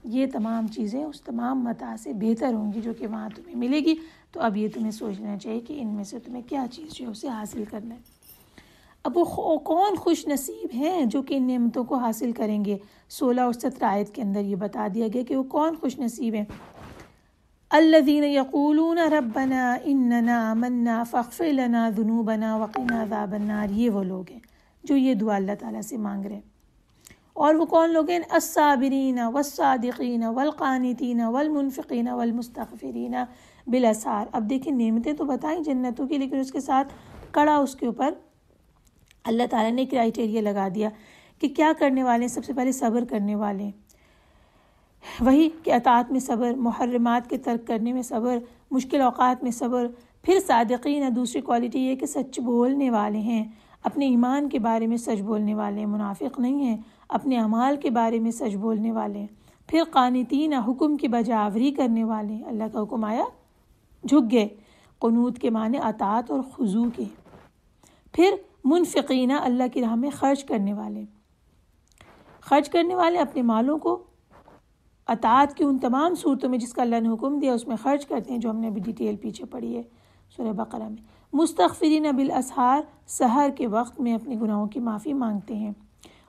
یہ تمام چیزیں اس تمام متاع سے بہتر ہوں گی جو کہ وہاں تمہیں ملے گی. تو اب یہ تمہیں سوچنا چاہیے کہ ان میں سے تمہیں کیا چیز جو ہے اسے حاصل کرنا ہے. اب وہ کون خوش نصیب ہیں جو کہ ان نعمتوں کو حاصل کریں گے. 16 اور 17 آیت کے اندر یہ بتا دیا گیا کہ وہ کون خوش نصیب ہیں. الذین یقولون ربنا اننا آمنا فاغفر لنا ذنوبنا وقنا عذاب النار. یہ وہ لوگ ہیں جو یہ دعا اللہ تعالیٰ سے مانگ رہے ہیں. اور وہ کون لوگ ہیں؟ الصابرین والصادقین والقانتین والمنفقین والمستغفرین بالاسحار. اب دیکھیں نعمتیں تو بتائیں جنتوں کی، لیکن اس کے ساتھ کڑا اس کے اوپر اللہ تعالیٰ نے کرائٹیریا لگا دیا کہ کیا کرنے والے ہیں. سب سے پہلے صبر کرنے والے ہیں، وہی کہ اطاعت میں صبر، محرمات کے ترک کرنے میں صبر، مشکل اوقات میں صبر. پھر صادقین، دوسری کوالٹی یہ کہ سچ بولنے والے ہیں، اپنے ایمان کے بارے میں سچ بولنے والے ہیں، منافق نہیں ہیں، اپنے اعمال کے بارے میں سچ بولنے والے ہیں. پھر قانتین، حکم کی بجاوری کرنے والے ہیں، اللہ کا حکم آیا جھک گئے. قنوت کے معنی اطاعت اور خضوع کے. پھر منفقین، اللہ کی راہ میں خرچ کرنے والے، خرچ کرنے والے اپنے مالوں کو اطاعت کی ان تمام صورتوں میں جس کا اللہ نے حکم دیا اس میں خرچ کرتے ہیں، جو ہم نے ابھی ڈیٹیل پیچھے پڑھی ہے سورہ بقرہ میں. مستغفرین بالاسحار، سحر کے وقت میں اپنے گناہوں کی معافی مانگتے ہیں.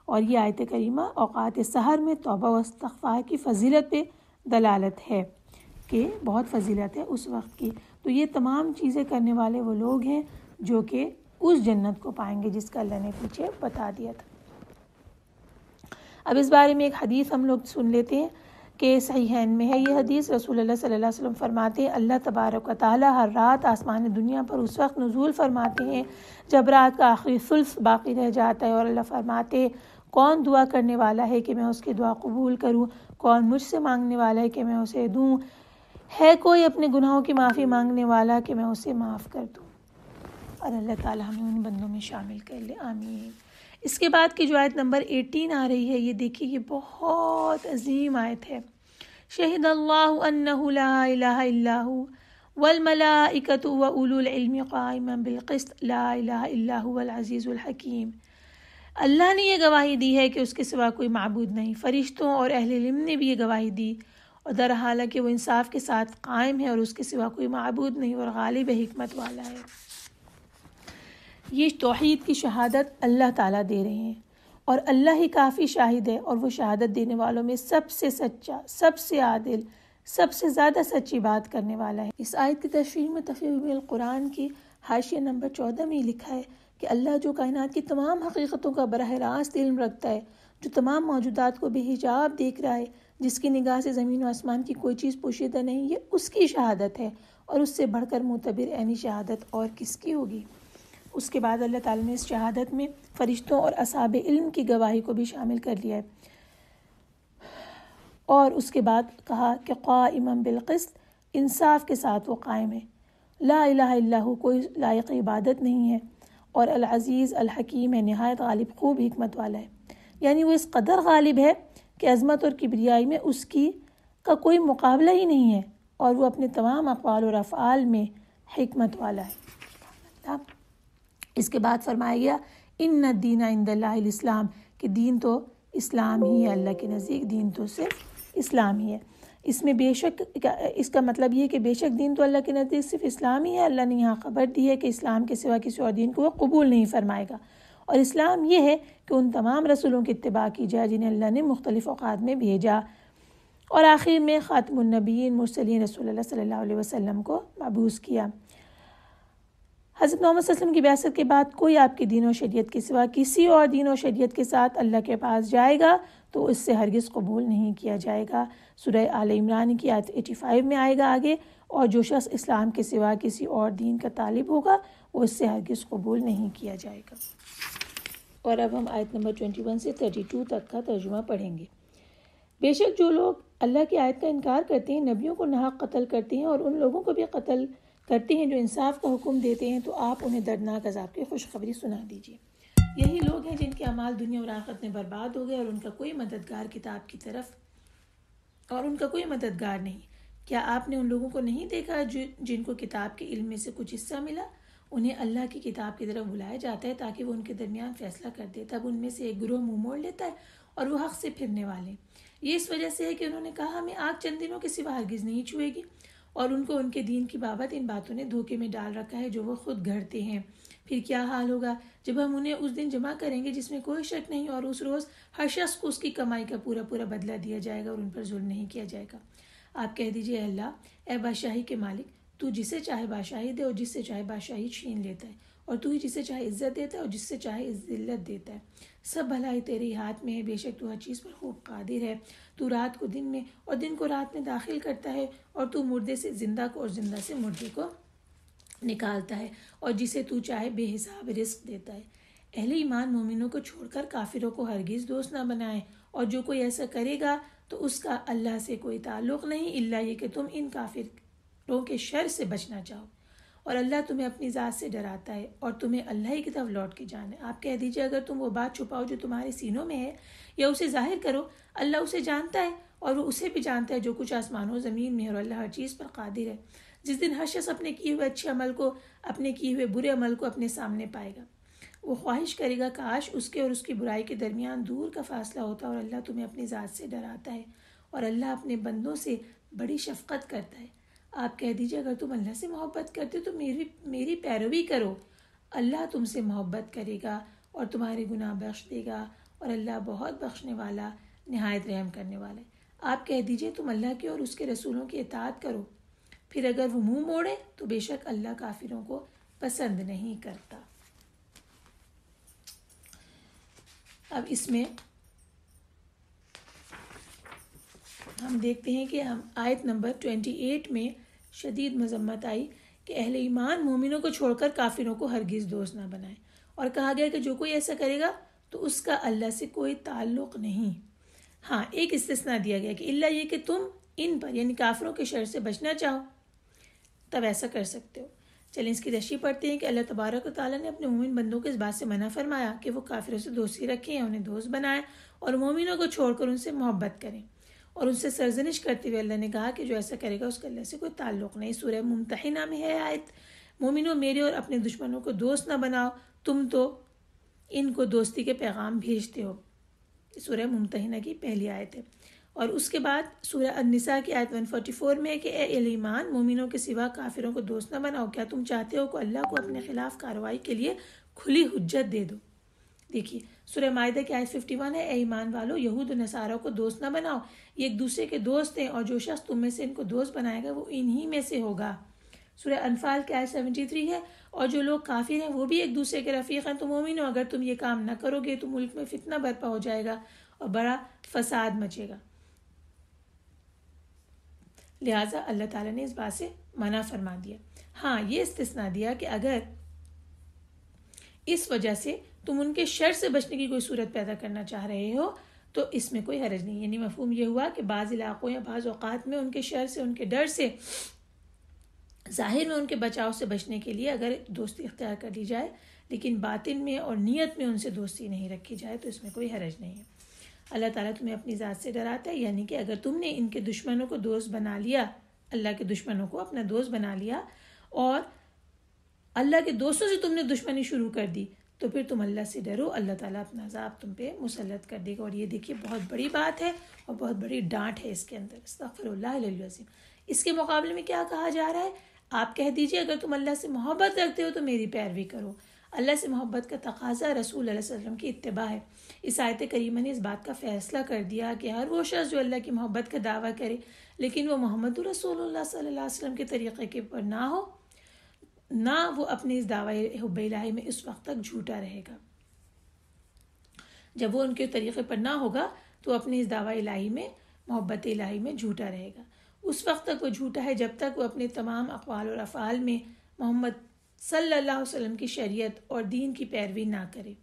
اور یہ آیت کریمہ اوقات سحر میں توبہ و استغفار کی فضیلت پہ دلالت ہے کہ بہت فضیلت ہے اس وقت کی. تو یہ تمام چیزیں کرنے والے وہ لوگ ہیں جو کہ اس جنت کو پائیں گے جس کا اللہ نے پیچھے بتا دیا تھا. اب اس بارے میں ایک حدیث ہم لوگ سن لیتے ہیں کہ صحیحین میں ہے یہ حدیث. رسول اللہ صلی اللہ علیہ وسلم فرماتے ہیں اللہ تبارک و تعالی ہر رات آسمان دنیا پر اس وقت نزول فرماتے ہیں جب رات کا آخری ثلث باقی رہ جاتا ہے، اور اللہ فرماتے ہیں کون دعا کرنے والا ہے کہ میں اس کی دعا قبول کروں، کون مجھ سے مانگنے والا ہے کہ میں اسے دوں، ہے کوئی اپنے گناہوں کی معافی مانگنے والا کہ میں اسے معاف کر دوں. اور اللہ تعالی ہمیں ان بندوں میں شامل کر لے، آمین. اس کے بعد کی جو آیت نمبر 18 آ رہی ہے، یہ دیکھیے یہ بہت عظیم آیت ہے. شہد اللہ انہ لا الہ الا ہو والملائکۃ واولو العلم قائما بالقسط لا الہ الا هو العزیز الحکیم. اللہ نے یہ گواہی دی ہے کہ اس کے سوا کوئی معبود نہیں، فرشتوں اور اہل علم نے بھی یہ گواہی دی، اور در حالانکہ وہ انصاف کے ساتھ قائم ہے اور اس کے سوا کوئی معبود نہیں اور غالب حکمت والا ہے. یہ توحید کی شہادت اللہ تعالیٰ دے رہے ہیں، اور اللہ ہی کافی شاہد ہے، اور وہ شہادت دینے والوں میں سب سے سچا، سب سے عادل، سب سے زیادہ سچی بات کرنے والا ہے. اس آیت کی تشریح میں تفسیر القرآن کی حاشیہ نمبر 14 میں لکھا ہے کہ اللہ جو کائنات کی تمام حقیقتوں کا براہ راست علم رکھتا ہے، جو تمام موجودات کو بے حجاب دیکھ رہا ہے، جس کی نگاہ سے زمین و آسمان کی کوئی چیز پوشیدہ نہیں، یہ اس کی شہادت ہے، اور اس سے بڑھ کر معتبر عینی شہادت اور کس کی ہوگی. اس کے بعد اللہ تعالیٰ نے اس شہادت میں فرشتوں اور اصحاب علم کی گواہی کو بھی شامل کر لیا ہے، اور اس کے بعد کہا کہ قائما بالقسط، انصاف کے ساتھ وہ قائم ہے. لا الہ الا ہو، کوئی لائق عبادت نہیں ہے، اور العزیز الحکیم ہے، نہایت غالب خوب حکمت والا ہے. یعنی وہ اس قدر غالب ہے کہ عظمت اور کبریائی میں اس کی کا کوئی مقابلہ ہی نہیں ہے، اور وہ اپنے تمام اقوال اور افعال میں حکمت والا ہے. اس کے بعد فرمایا گیا ان الدین عند اللہ الاسلام، کہ دین تو اسلام ہی ہے، اللہ کے نزدیک دین تو صرف اسلام ہی ہے. اس میں بے شک، اس کا مطلب یہ کہ بے شک دین تو اللہ کے نزدیک صرف اسلام ہی ہے. اللہ نے یہاں خبر دی ہے کہ اسلام کے سوا کسی اور دین کو وہ قبول نہیں فرمائے گا، اور اسلام یہ ہے کہ ان تمام رسولوں کی اتباع کی جائے جنہیں اللہ نے مختلف اوقات میں بھیجا، اور آخر میں خاتم النبیین مرسلین رسول اللہ صلی اللہ علیہ وسلم کو مبعوث کیا. حضرت محمد صلی اللہ علیہ وسلم کی بعثت کے بعد کوئی آپ کے دین و شریعت کے سوا کسی اور دین و شریعت کے ساتھ اللہ کے پاس جائے گا تو اس سے ہرگز قبول نہیں کیا جائے گا. سورہ آل عمران کی آیت 85 میں آئے گا آگے، اور جو شخص اسلام کے سوا کسی اور دین کا طالب ہوگا وہ اس سے ہرگز قبول نہیں کیا جائے گا. اور اب ہم آیت نمبر 21 سے 32 تک کا ترجمہ پڑھیں گے. بے شک جو لوگ اللہ کی آیت کا انکار کرتے ہیں، نبیوں کو ناحق قتل کرتے ہیں، اور ان لوگوں کو بھی قتل کرتے ہیں جو انصاف کا حکم دیتے ہیں، تو آپ انہیں دردناک عذاب کی خوشخبری سنا دیجیے. یہی لوگ ہیں جن کے اعمال دنیا اور آخرت میں برباد ہو گئے، اور ان کا کوئی مددگار کتاب کی طرف، اور ان کا کوئی مددگار نہیں. کیا آپ نے ان لوگوں کو نہیں دیکھا جن کو کتاب کے علم میں سے کچھ حصہ ملا؟ انہیں اللہ کی کتاب کی طرف بلایا جاتا ہے تاکہ وہ ان کے درمیان فیصلہ کر دے، تب ان میں سے ایک گروہ منہ موڑ لیتا ہے اور وہ حق سے پھرنے والے۔ یہ اس وجہ سے ہے کہ انہوں نے کہا ہمیں آگ چند دنوں کے سوا ہرگز نہیں چھوئے گی، اور ان کو ان کے دین کی بابت ان باتوں نے دھوکے میں ڈال رکھا ہے جو وہ خود گھڑتے ہیں۔ پھر کیا حال ہوگا جب ہم انہیں اس دن جمع کریں گے جس میں کوئی شک نہیں، اور اس روز ہر شخص کو اس کی کمائی کا پورا پورا بدلہ دیا جائے گا اور ان پر ظلم نہیں کیا جائے گا۔ آپ کہہ دیجئے اے اللہ، اے بادشاہی کے مالک، تو جسے چاہے بادشاہی دے اور جس سے چاہے بادشاہی چھین لیتا ہے، اور تو ہی جسے چاہے عزت دیتا ہے اور جس سے چاہے ذلت دیتا ہے۔ سب بھلائی تیرے ہی ہاتھ میں ہے، بے شک تو ہر چیز پر خوب قادر ہے۔ تو رات کو دن میں اور دن کو رات میں داخل کرتا ہے، اور تو مردے سے زندہ کو اور زندہ سے مردے کو نکالتا ہے، اور جسے تو چاہے بے حساب رزق دیتا ہے۔ اہل ایمان مومنوں کو چھوڑ کر کافروں کو ہرگز دوست نہ بنائیں، اور جو کوئی ایسا کرے گا تو اس کا اللہ سے کوئی تعلق نہیں، الا یہ کہ تم ان کافروں کے شر سے بچنا چاہو، اور اللہ تمہیں اپنی ذات سے ڈراتا ہے اور تمہیں اللہ ہی کی طرف لوٹ کے جانا ہے۔ آپ کہہ دیجئے اگر تم وہ بات چھپاؤ جو تمہارے سینوں میں ہے یا اسے ظاہر کرو، اللہ اسے جانتا ہے، اور وہ اسے بھی جانتا ہے جو کچھ آسمانوں زمین میں ہے، اور اللہ ہر چیز پر قادر ہے۔ جس دن ہر شخص اپنے کیے ہوئے اچھے عمل کو اپنے کیے ہوئے برے عمل کو اپنے سامنے پائے گا، وہ خواہش کرے گا کاش اس کے اور اس کی برائی کے درمیان دور کا فاصلہ ہوتا، اور اللہ تمہیں اپنی ذات سے ڈراتا ہے اور اللہ اپنے بندوں سے بڑی شفقت کرتا ہے۔ آپ کہہ دیجئے اگر تم اللہ سے محبت کرتے ہو تو میری پیروی کرو، اللہ تم سے محبت کرے گا اور تمہارے گناہ بخش دے گا، اور اللہ بہت بخشنے والا نہایت رحم کرنے والا ہے۔ آپ کہہ دیجئے تم اللہ کے اور اس کے رسولوں کی اطاعت کرو، پھر اگر وہ منہ موڑے تو بے شک اللہ کافروں کو پسند نہیں کرتا۔ اب اس میں ہم دیکھتے ہیں کہ ہم آیت نمبر 28 میں شدید مذمت آئی کہ اہل ایمان مومنوں کو چھوڑ کر کافروں کو ہرگز دوست نہ بنائیں، اور کہا گیا کہ جو کوئی ایسا کرے گا تو اس کا اللہ سے کوئی تعلق نہیں۔ ہاں، ایک استثناء دیا گیا کہ اللہ یہ کہ تم ان پر یعنی کافروں کے شر سے بچنا چاہو تب ایسا کر سکتے ہو۔ چلیں اس کی تشریح پڑھتے ہیں کہ اللہ تبارک و تعالیٰ نے اپنے مومن بندوں کو اس بات سے منع فرمایا کہ وہ کافروں سے دوستی رکھیں یا انہیں دوست بنائیں، اور مومنوں کو چھوڑ کر ان سے محبت کریں، اور ان سے سرزنش کرتے ہوئے اللہ نے کہا کہ جو ایسا کرے گا اس کا اللہ سے کوئی تعلق نہیں۔ سورہ ممتحنہ میں ہے آیت، مومنوں میرے اور اپنے دشمنوں کو دوست نہ بناؤ، تم تو ان کو دوستی کے پیغام بھیجتے ہو۔ سورہ ممتحنہ کی پہلی آیت ہے، اور اس کے بعد سورہ النساء کی آیت 144 میں ہے کہ اے اہل ایمان مومنوں کے سوا کافروں کو دوست نہ بناؤ، کیا تم چاہتے ہو کہ اللہ کو اپنے خلاف کارروائی کے لیے کھلی حجت دے دو؟ دیکھیے سورہ مائدہ کی آیت 51 ہے، اے ایمان والو یہود و نصارہ کو دوست نہ بناؤ، یہ ایک دوسرے کے دوست ہیں، اور جو شخص تم میں سے ان کو دوست بنائے گا وہ انہی میں سے ہوگا۔ سورہ انفال کی آیت 73 ہے، اور جو لوگ کافر ہیں وہ بھی ایک دوسرے کے رفیق ہیں، تو مومنو اگر تم یہ کام نہ کرو گے تو ملک میں فتنہ برپا ہو جائے گا اور بڑا فساد مچے گا۔ لہٰذا اللہ تعالیٰ نے اس بات سے منع فرما دیا۔ ہاں، یہ استثناء دیا کہ اگر اس وجہ سے تم ان کے شر سے بچنے کی کوئی صورت پیدا کرنا چاہ رہے ہو تو اس میں کوئی حرج نہیں، یعنی مفہوم یہ ہوا کہ بعض علاقوں یا بعض اوقات میں ان کے شر سے، ان کے ڈر سے، ظاہر میں ان کے بچاؤ سے بچنے کے لیے اگر دوستی اختیار کر لی جائے، لیکن باطن میں اور نیت میں ان سے دوستی نہیں رکھی جائے تو اس میں کوئی حرج نہیں ہے۔ اللہ تعالیٰ تمہیں اپنی ذات سے ڈراتا ہے، یعنی کہ اگر تم نے ان کے دشمنوں کو دوست بنا لیا، اللہ کے دشمنوں کو اپنا دوست بنا لیا، اور اللہ کے دوستوں سے تم نے دشمنی شروع کر دی، تو پھر تم اللہ سے ڈرو، اللہ تعالیٰ اپنا عذاب تم پہ مسلط کر دے گا۔ اور یہ دیکھیے بہت بڑی بات ہے اور بہت بڑی ڈانٹ ہے اس کے اندر، استغفر اللہ العلی العظیم۔ اس کے مقابلے میں کیا کہا جا رہا ہے؟ آپ کہہ دیجئے اگر تم اللہ سے محبت رکھتے ہو تو میری پیروی کرو۔ اللہ سے محبت کا تقاضا رسول اللہ صلی اللہ علیہ وسلم کی اتباع ہے۔ اس آیت کریمہ نے اس بات کا فیصلہ کر دیا کہ ہر وہ شخص جو اللہ کی محبت کا دعویٰ کرے لیکن وہ محمد رسول اللہ صلی اللہ علیہ وسلم کے طریقے کے پر نہ ہو، نہ وہ اپنے اس دعوی حب الہی میں اس وقت تک جھوٹا رہے گا۔ جب وہ ان کے طریقے پر نہ ہوگا تو اپنے اس دعوی الہی میں، محبت الہی میں جھوٹا رہے گا۔ اس وقت تک وہ جھوٹا ہے جب تک وہ اپنے تمام اقوال اور افعال میں محمد صلی اللہ علیہ وسلم کی شریعت اور دین کی پیروی نہ کرے۔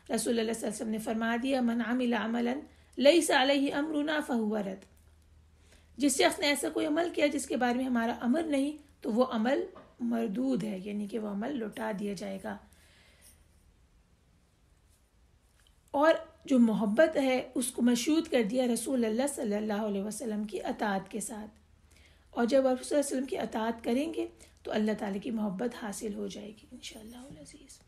رسول اللہ صلی اللہ علیہ وسلم نے فرما دیا من عمل عملا لیس علیہ امرنا فہو رد، جس شخص نے ایسا کوئی عمل کیا جس کے بارے میں ہمارا امر نہیں تو وہ عمل مردود ہے، یعنی کہ وہ عمل لوٹا دیا جائے گا۔ اور جو محبت ہے اس کو مشروط کر دیا رسول اللہ صلی اللہ علیہ وسلم کی اطاعت کے ساتھ، اور جب آپ صلی اللہ علیہ وسلم کی اطاعت کریں گے تو اللہ تعالیٰ کی محبت حاصل ہو جائے گی انشاءاللہ العزیز۔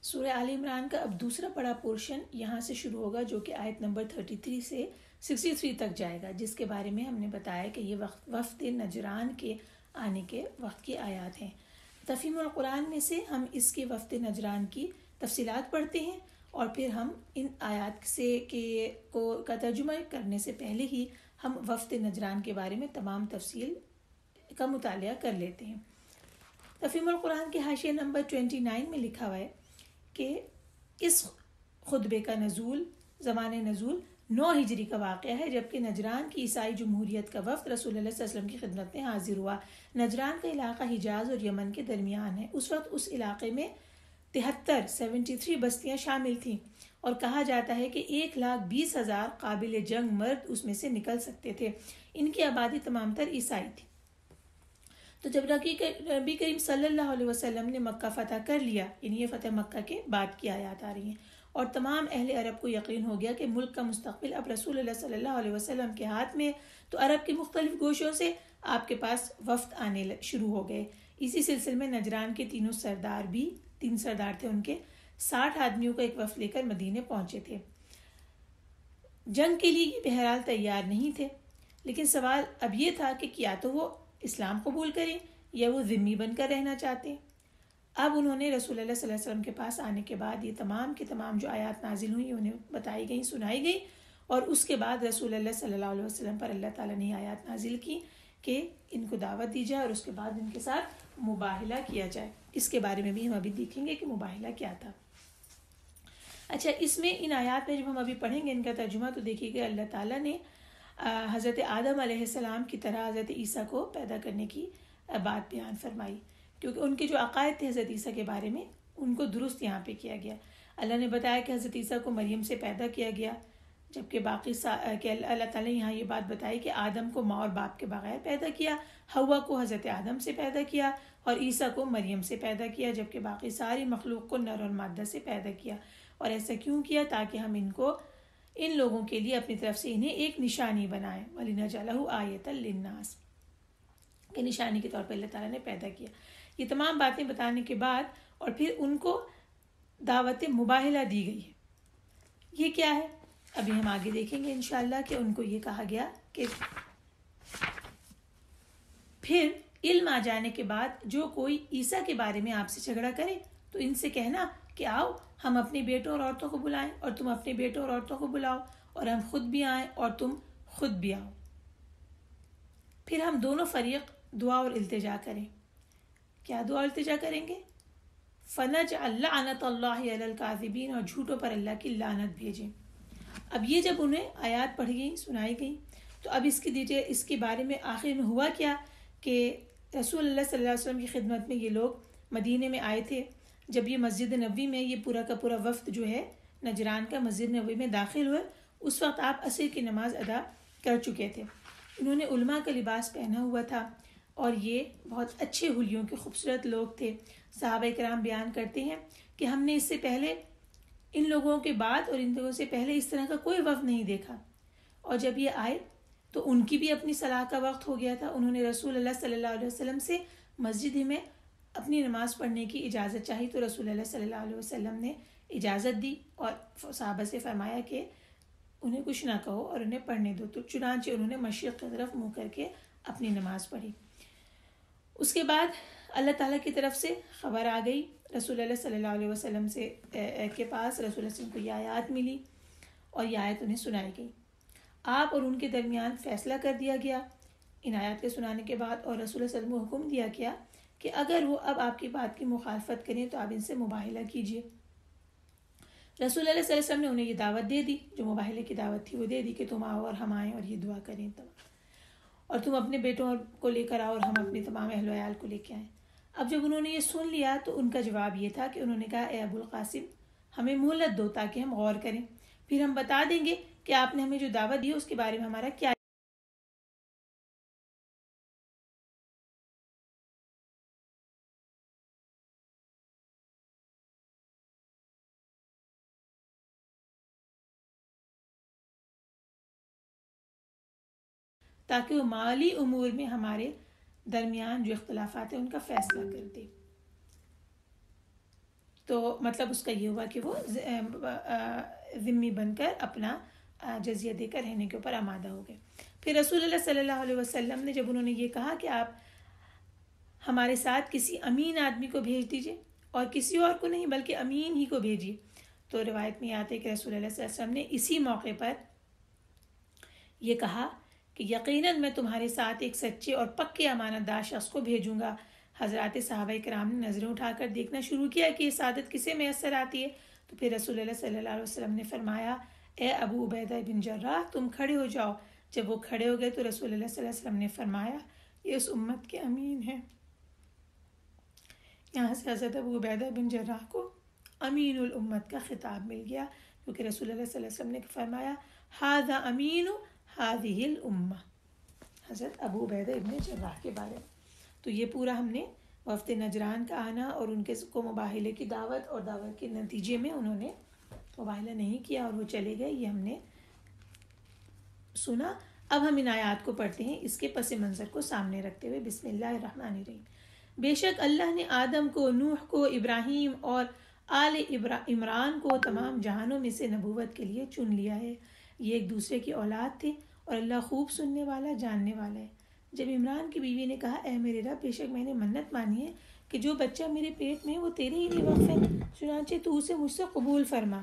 سورہ آل عمران کا اب دوسرا بڑا پورشن یہاں سے شروع ہوگا، جو کہ آیت نمبر 33 سے 63 تک جائے گا، جس کے بارے میں ہم نے بتایا کہ یہ وفد نجران کے آنے کے وقت کی آیات ہیں۔ تفہیم القرآن میں سے ہم اس کے وفد نجران کی تفصیلات پڑھتے ہیں، اور پھر ہم ان آیات سے کا ترجمہ کرنے سے پہلے ہی ہم وفد نجران کے بارے میں تمام تفصیل کا مطالعہ کر لیتے ہیں۔ تفہیم القرآن کے حاشیہ نمبر 29 میں لکھا ہوا ہے کہ اس خطبے کا نزول زمان نزول 9 ہجری کا واقعہ ہے، جبکہ نجران کی عیسائی جمہوریت کا وفد رسول اللہ صلی اللہ علیہ وسلم کی خدمت میں حاضر ہوا۔ نجران کا علاقہ حجاز اور یمن کے درمیان ہے۔ اس وقت اس علاقے میں 73 بستیاں شامل تھیں، اور کہا جاتا ہے کہ 1,20,000 قابل جنگ مرد اس میں سے نکل سکتے تھے۔ ان کی آبادی تمام تر عیسائی تھی۔ تو جب نبی کریم صلی اللہ علیہ وسلم نے مکہ فتح کر لیا، یعنی یہ فتح مکہ کے بعد کی آیات آ رہی ہیں، اور تمام اہل عرب کو یقین ہو گیا کہ ملک کا مستقبل اب رسول اللہ صلی اللہ علیہ وسلم کے ہاتھ میں، تو عرب کے مختلف گوشوں سے آپ کے پاس وفد آنے شروع ہو گئے۔ اسی سلسلے میں نجران کے 3 سردار تھے، ان کے 60 آدمیوں کا ایک وفد لے کر مدینے پہنچے تھے۔ جنگ کے لیے یہ بہرحال تیار نہیں تھے، لیکن سوال اب یہ تھا کہ کیا تو وہ اسلام قبول کریں یا وہ ذمہ بن کر رہنا چاہتے ہیں۔ اب انہوں نے رسول اللہ صلی اللہ علیہ وسلم کے پاس آنے کے بعد یہ تمام کی تمام جو آیات نازل ہوئی انہیں بتائی گئیں، سنائی گئی، اور اس کے بعد رسول اللہ صلی اللہ علیہ وسلم پر اللہ تعالیٰ نے آیات نازل کی کہ ان کو دعوت دی جائے اور اس کے بعد ان کے ساتھ مباہلہ کیا جائے۔ اس کے بارے میں بھی ہم ابھی دیکھیں گے کہ مباہلہ کیا تھا۔ اچھا، اس میں ان آیات میں جب ہم ابھی پڑھیں گے ان کا ترجمہ، تو دیکھیے کہ اللہ تعالیٰ نے حضرت آدم علیہ السلام کی طرح حضرت عیسیٰ کو پیدا کرنے کی بات بیان فرمائی، کیونکہ ان کے جو عقائد تھے حضرت عیسیٰ کے بارے میں ان کو درست یہاں پہ کیا گیا۔ اللہ نے بتایا کہ حضرت عیسیٰ کو مریم سے پیدا کیا گیا، جبکہ باقی کہ اللہ تعالیٰ نے یہاں یہ بات بتائی کہ آدم کو ماں اور باپ کے بغیر پیدا کیا، حوا کو حضرت آدم سے پیدا کیا، اور عیسیٰ کو مریم سے پیدا کیا، جبکہ باقی ساری مخلوق کو نر اور مادہ سے پیدا کیا۔ اور ایسا کیوں کیا؟ تاکہ ہم ان لوگوں کے لیے اپنی طرف سے انہیں ایک نشانی بنائیں، وَلِنَجْعَلَهُ آیَةً لِلنَّاسِ، کہ نشانی کے طور پر اللہ تعالیٰ نے پیدا کیا۔ یہ تمام باتیں بتانے کے بعد اور پھر ان کو دعوت مباہلہ دی گئی ہے۔ یہ کیا ہے؟ ابھی ہم آگے دیکھیں گے انشاءاللہ کہ ان کو یہ کہا گیا کہ پھر علم آ جانے کے بعد جو کوئی عیسیٰ کے بارے میں آپ سے جھگڑا کرے تو ان سے کہنا کہ آؤ ہم اپنے بیٹوں اور عورتوں کو بلائیں اور تم اپنے بیٹوں اور عورتوں کو بلاؤ، اور ہم خود بھی آئیں اور تم خود بھی آؤ، پھر ہم دونوں فریق دعا اور التجا کریں۔ کیا دعا التجا کریں گے؟ فَنَجْعَلْ لَعْنَةَ اللَّهِ عَلَى الْكَاذِبِينَ، اور جھوٹوں پر اللہ کی لعنت بھیجیں۔ اب یہ جب انہیں آیات پڑھی گئی، سنائی گئی، تو اب اس کی ڈیٹیل، اس کے بارے میں آخر میں ہوا کیا کہ رسول اللہ صلی اللہ علیہ وسلم کی خدمت میں یہ لوگ مدینے میں آئے تھے۔ جب یہ مسجد نبوی میں یہ پورا کا پورا وفد جو ہے نجران کا مسجد نبوی میں داخل ہوئے، اس وقت آپ عصر کی نماز ادا کر چکے تھے۔ انہوں نے علماء کا لباس پہنا ہوا تھا، اور یہ بہت اچھے حلیوں کے خوبصورت لوگ تھے۔ صحابہ کرام بیان کرتے ہیں کہ ہم نے اس سے پہلے ان لوگوں کے بعد اور ان لوگوں سے پہلے اس طرح کا کوئی وفد نہیں دیکھا، اور جب یہ آئے تو ان کی بھی اپنی صلاح کا وقت ہو گیا تھا۔ انہوں نے رسول اللہ صلی اللہ علیہ وسلم سے مسجد ہی میں اپنی نماز پڑھنے کی اجازت چاہی، تو رسول اللہ صلی اللہ علیہ وسلم نے اجازت دی اور صحابہ سے فرمایا کہ انہیں کچھ نہ کہو اور انہیں پڑھنے دو، تو چنانچہ انہوں نے مشرق کی طرف منہ کر کے اپنی نماز پڑھی۔ اس کے بعد اللہ تعالیٰ کی طرف سے خبر آ گئی رسول اللہ صلی اللہ علیہ وسلم کے پاس، رسول اللہ صلی اللہ علیہ وسلم کو یہ آیات ملی اور یہ آیت انہیں سنائی گئی۔ آپ اور ان کے درمیان فیصلہ کر دیا گیا ان آیات کے سنانے کے بعد، اور رسول اللہ صلی اللہ علیہ وسلم کو حکم دیا گیا کہ اگر وہ اب آپ کی بات کی مخالفت کریں تو آپ ان سے مباہلہ کیجیے۔ رسول اللہ صلی اللہ علیہ وسلم نے انہیں یہ دعوت دے دی، جو مباہلے کی دعوت تھی وہ دے دی کہ تم آؤ اور ہم آئیں اور یہ دعا کریں، اور تم اپنے بیٹوں کو لے کر آؤ اور ہم اپنے تمام اہل و عیال کو لے کے آئیں۔ اب جب انہوں نے یہ سن لیا تو ان کا جواب یہ تھا کہ انہوں نے کہا اے ابو القاسم، ہمیں مہلت دو تاکہ ہم غور کریں، پھر ہم بتا دیں گے کہ آپ نے ہمیں جو دعوت دی ہے اس کے بارے میں ہمارا کیا تاکہ وہ مالی امور میں ہمارے درمیان جو اختلافات ہیں ان کا فیصلہ کر دے. تو مطلب اس کا یہ ہوا کہ وہ ذمہ بن کر اپنا جزیہ دے کر رہنے کے اوپر آمادہ ہو گئے. پھر رسول اللہ صلی اللہ علیہ وسلم نے جب انہوں نے یہ کہا کہ آپ ہمارے ساتھ کسی امین آدمی کو بھیج دیجئے اور کسی اور کو نہیں بلکہ امین ہی کو بھیجیے, تو روایت میں آتے کہ رسول اللہ صلی اللہ علیہ وسلم نے اسی موقع پر یہ کہا کہ یقیناً میں تمہارے ساتھ ایک سچے اور پکے امانت دار شخص کو بھیجوں گا. حضرات صحابہ کرام نے نظریں اٹھا کر دیکھنا شروع کیا کہ یہ سعادت کسے میسر آتی ہے. تو پھر رسول اللہ صلی اللہ علیہ وسلم نے فرمایا اے ابو عبیدہ بن جراح تم کھڑے ہو جاؤ. جب وہ کھڑے ہو گئے تو رسول اللہ صلی اللہ علیہ وسلم نے فرمایا یہ اس امت کے امین ہیں. یہاں سے حضرت ابو عبیدہ بن جراح کو امین الامت کا خطاب مل گیا, کیونکہ رسول اللہ صلی اللہ علیہ وسلم نے فرمایا ھذا امین ھذہ الامہ, حضرت ابو عبیدہ ابن جراح کے بارے میں. تو یہ پورا ہم نے وفد نجران کا آنا اور ان کے کو مباہلے کی دعوت اور دعوت کے نتیجے میں انہوں نے مباہلہ نہیں کیا اور وہ چلے گئے, یہ ہم نے سنا. اب ہم ان آیات کو پڑھتے ہیں اس کے پس منظر کو سامنے رکھتے ہوئے. بسم اللہ الرحمن الرحیم. بے شک اللہ نے آدم کو, نوح کو, ابراہیم اور آل عمران کو تمام جہانوں میں سے نبوت کے لیے چن لیا ہے. یہ ایک دوسرے کی اولاد تھے اور اللہ خوب سننے والا جاننے والا ہے. جب عمران کی بیوی نے کہا اے میرے رب بے شک میں نے منت مانی ہے کہ جو بچہ میرے پیٹ میں ہے وہ تیرے ہی لیے وقف ہے, چنانچہ تو اسے مجھ سے قبول فرما,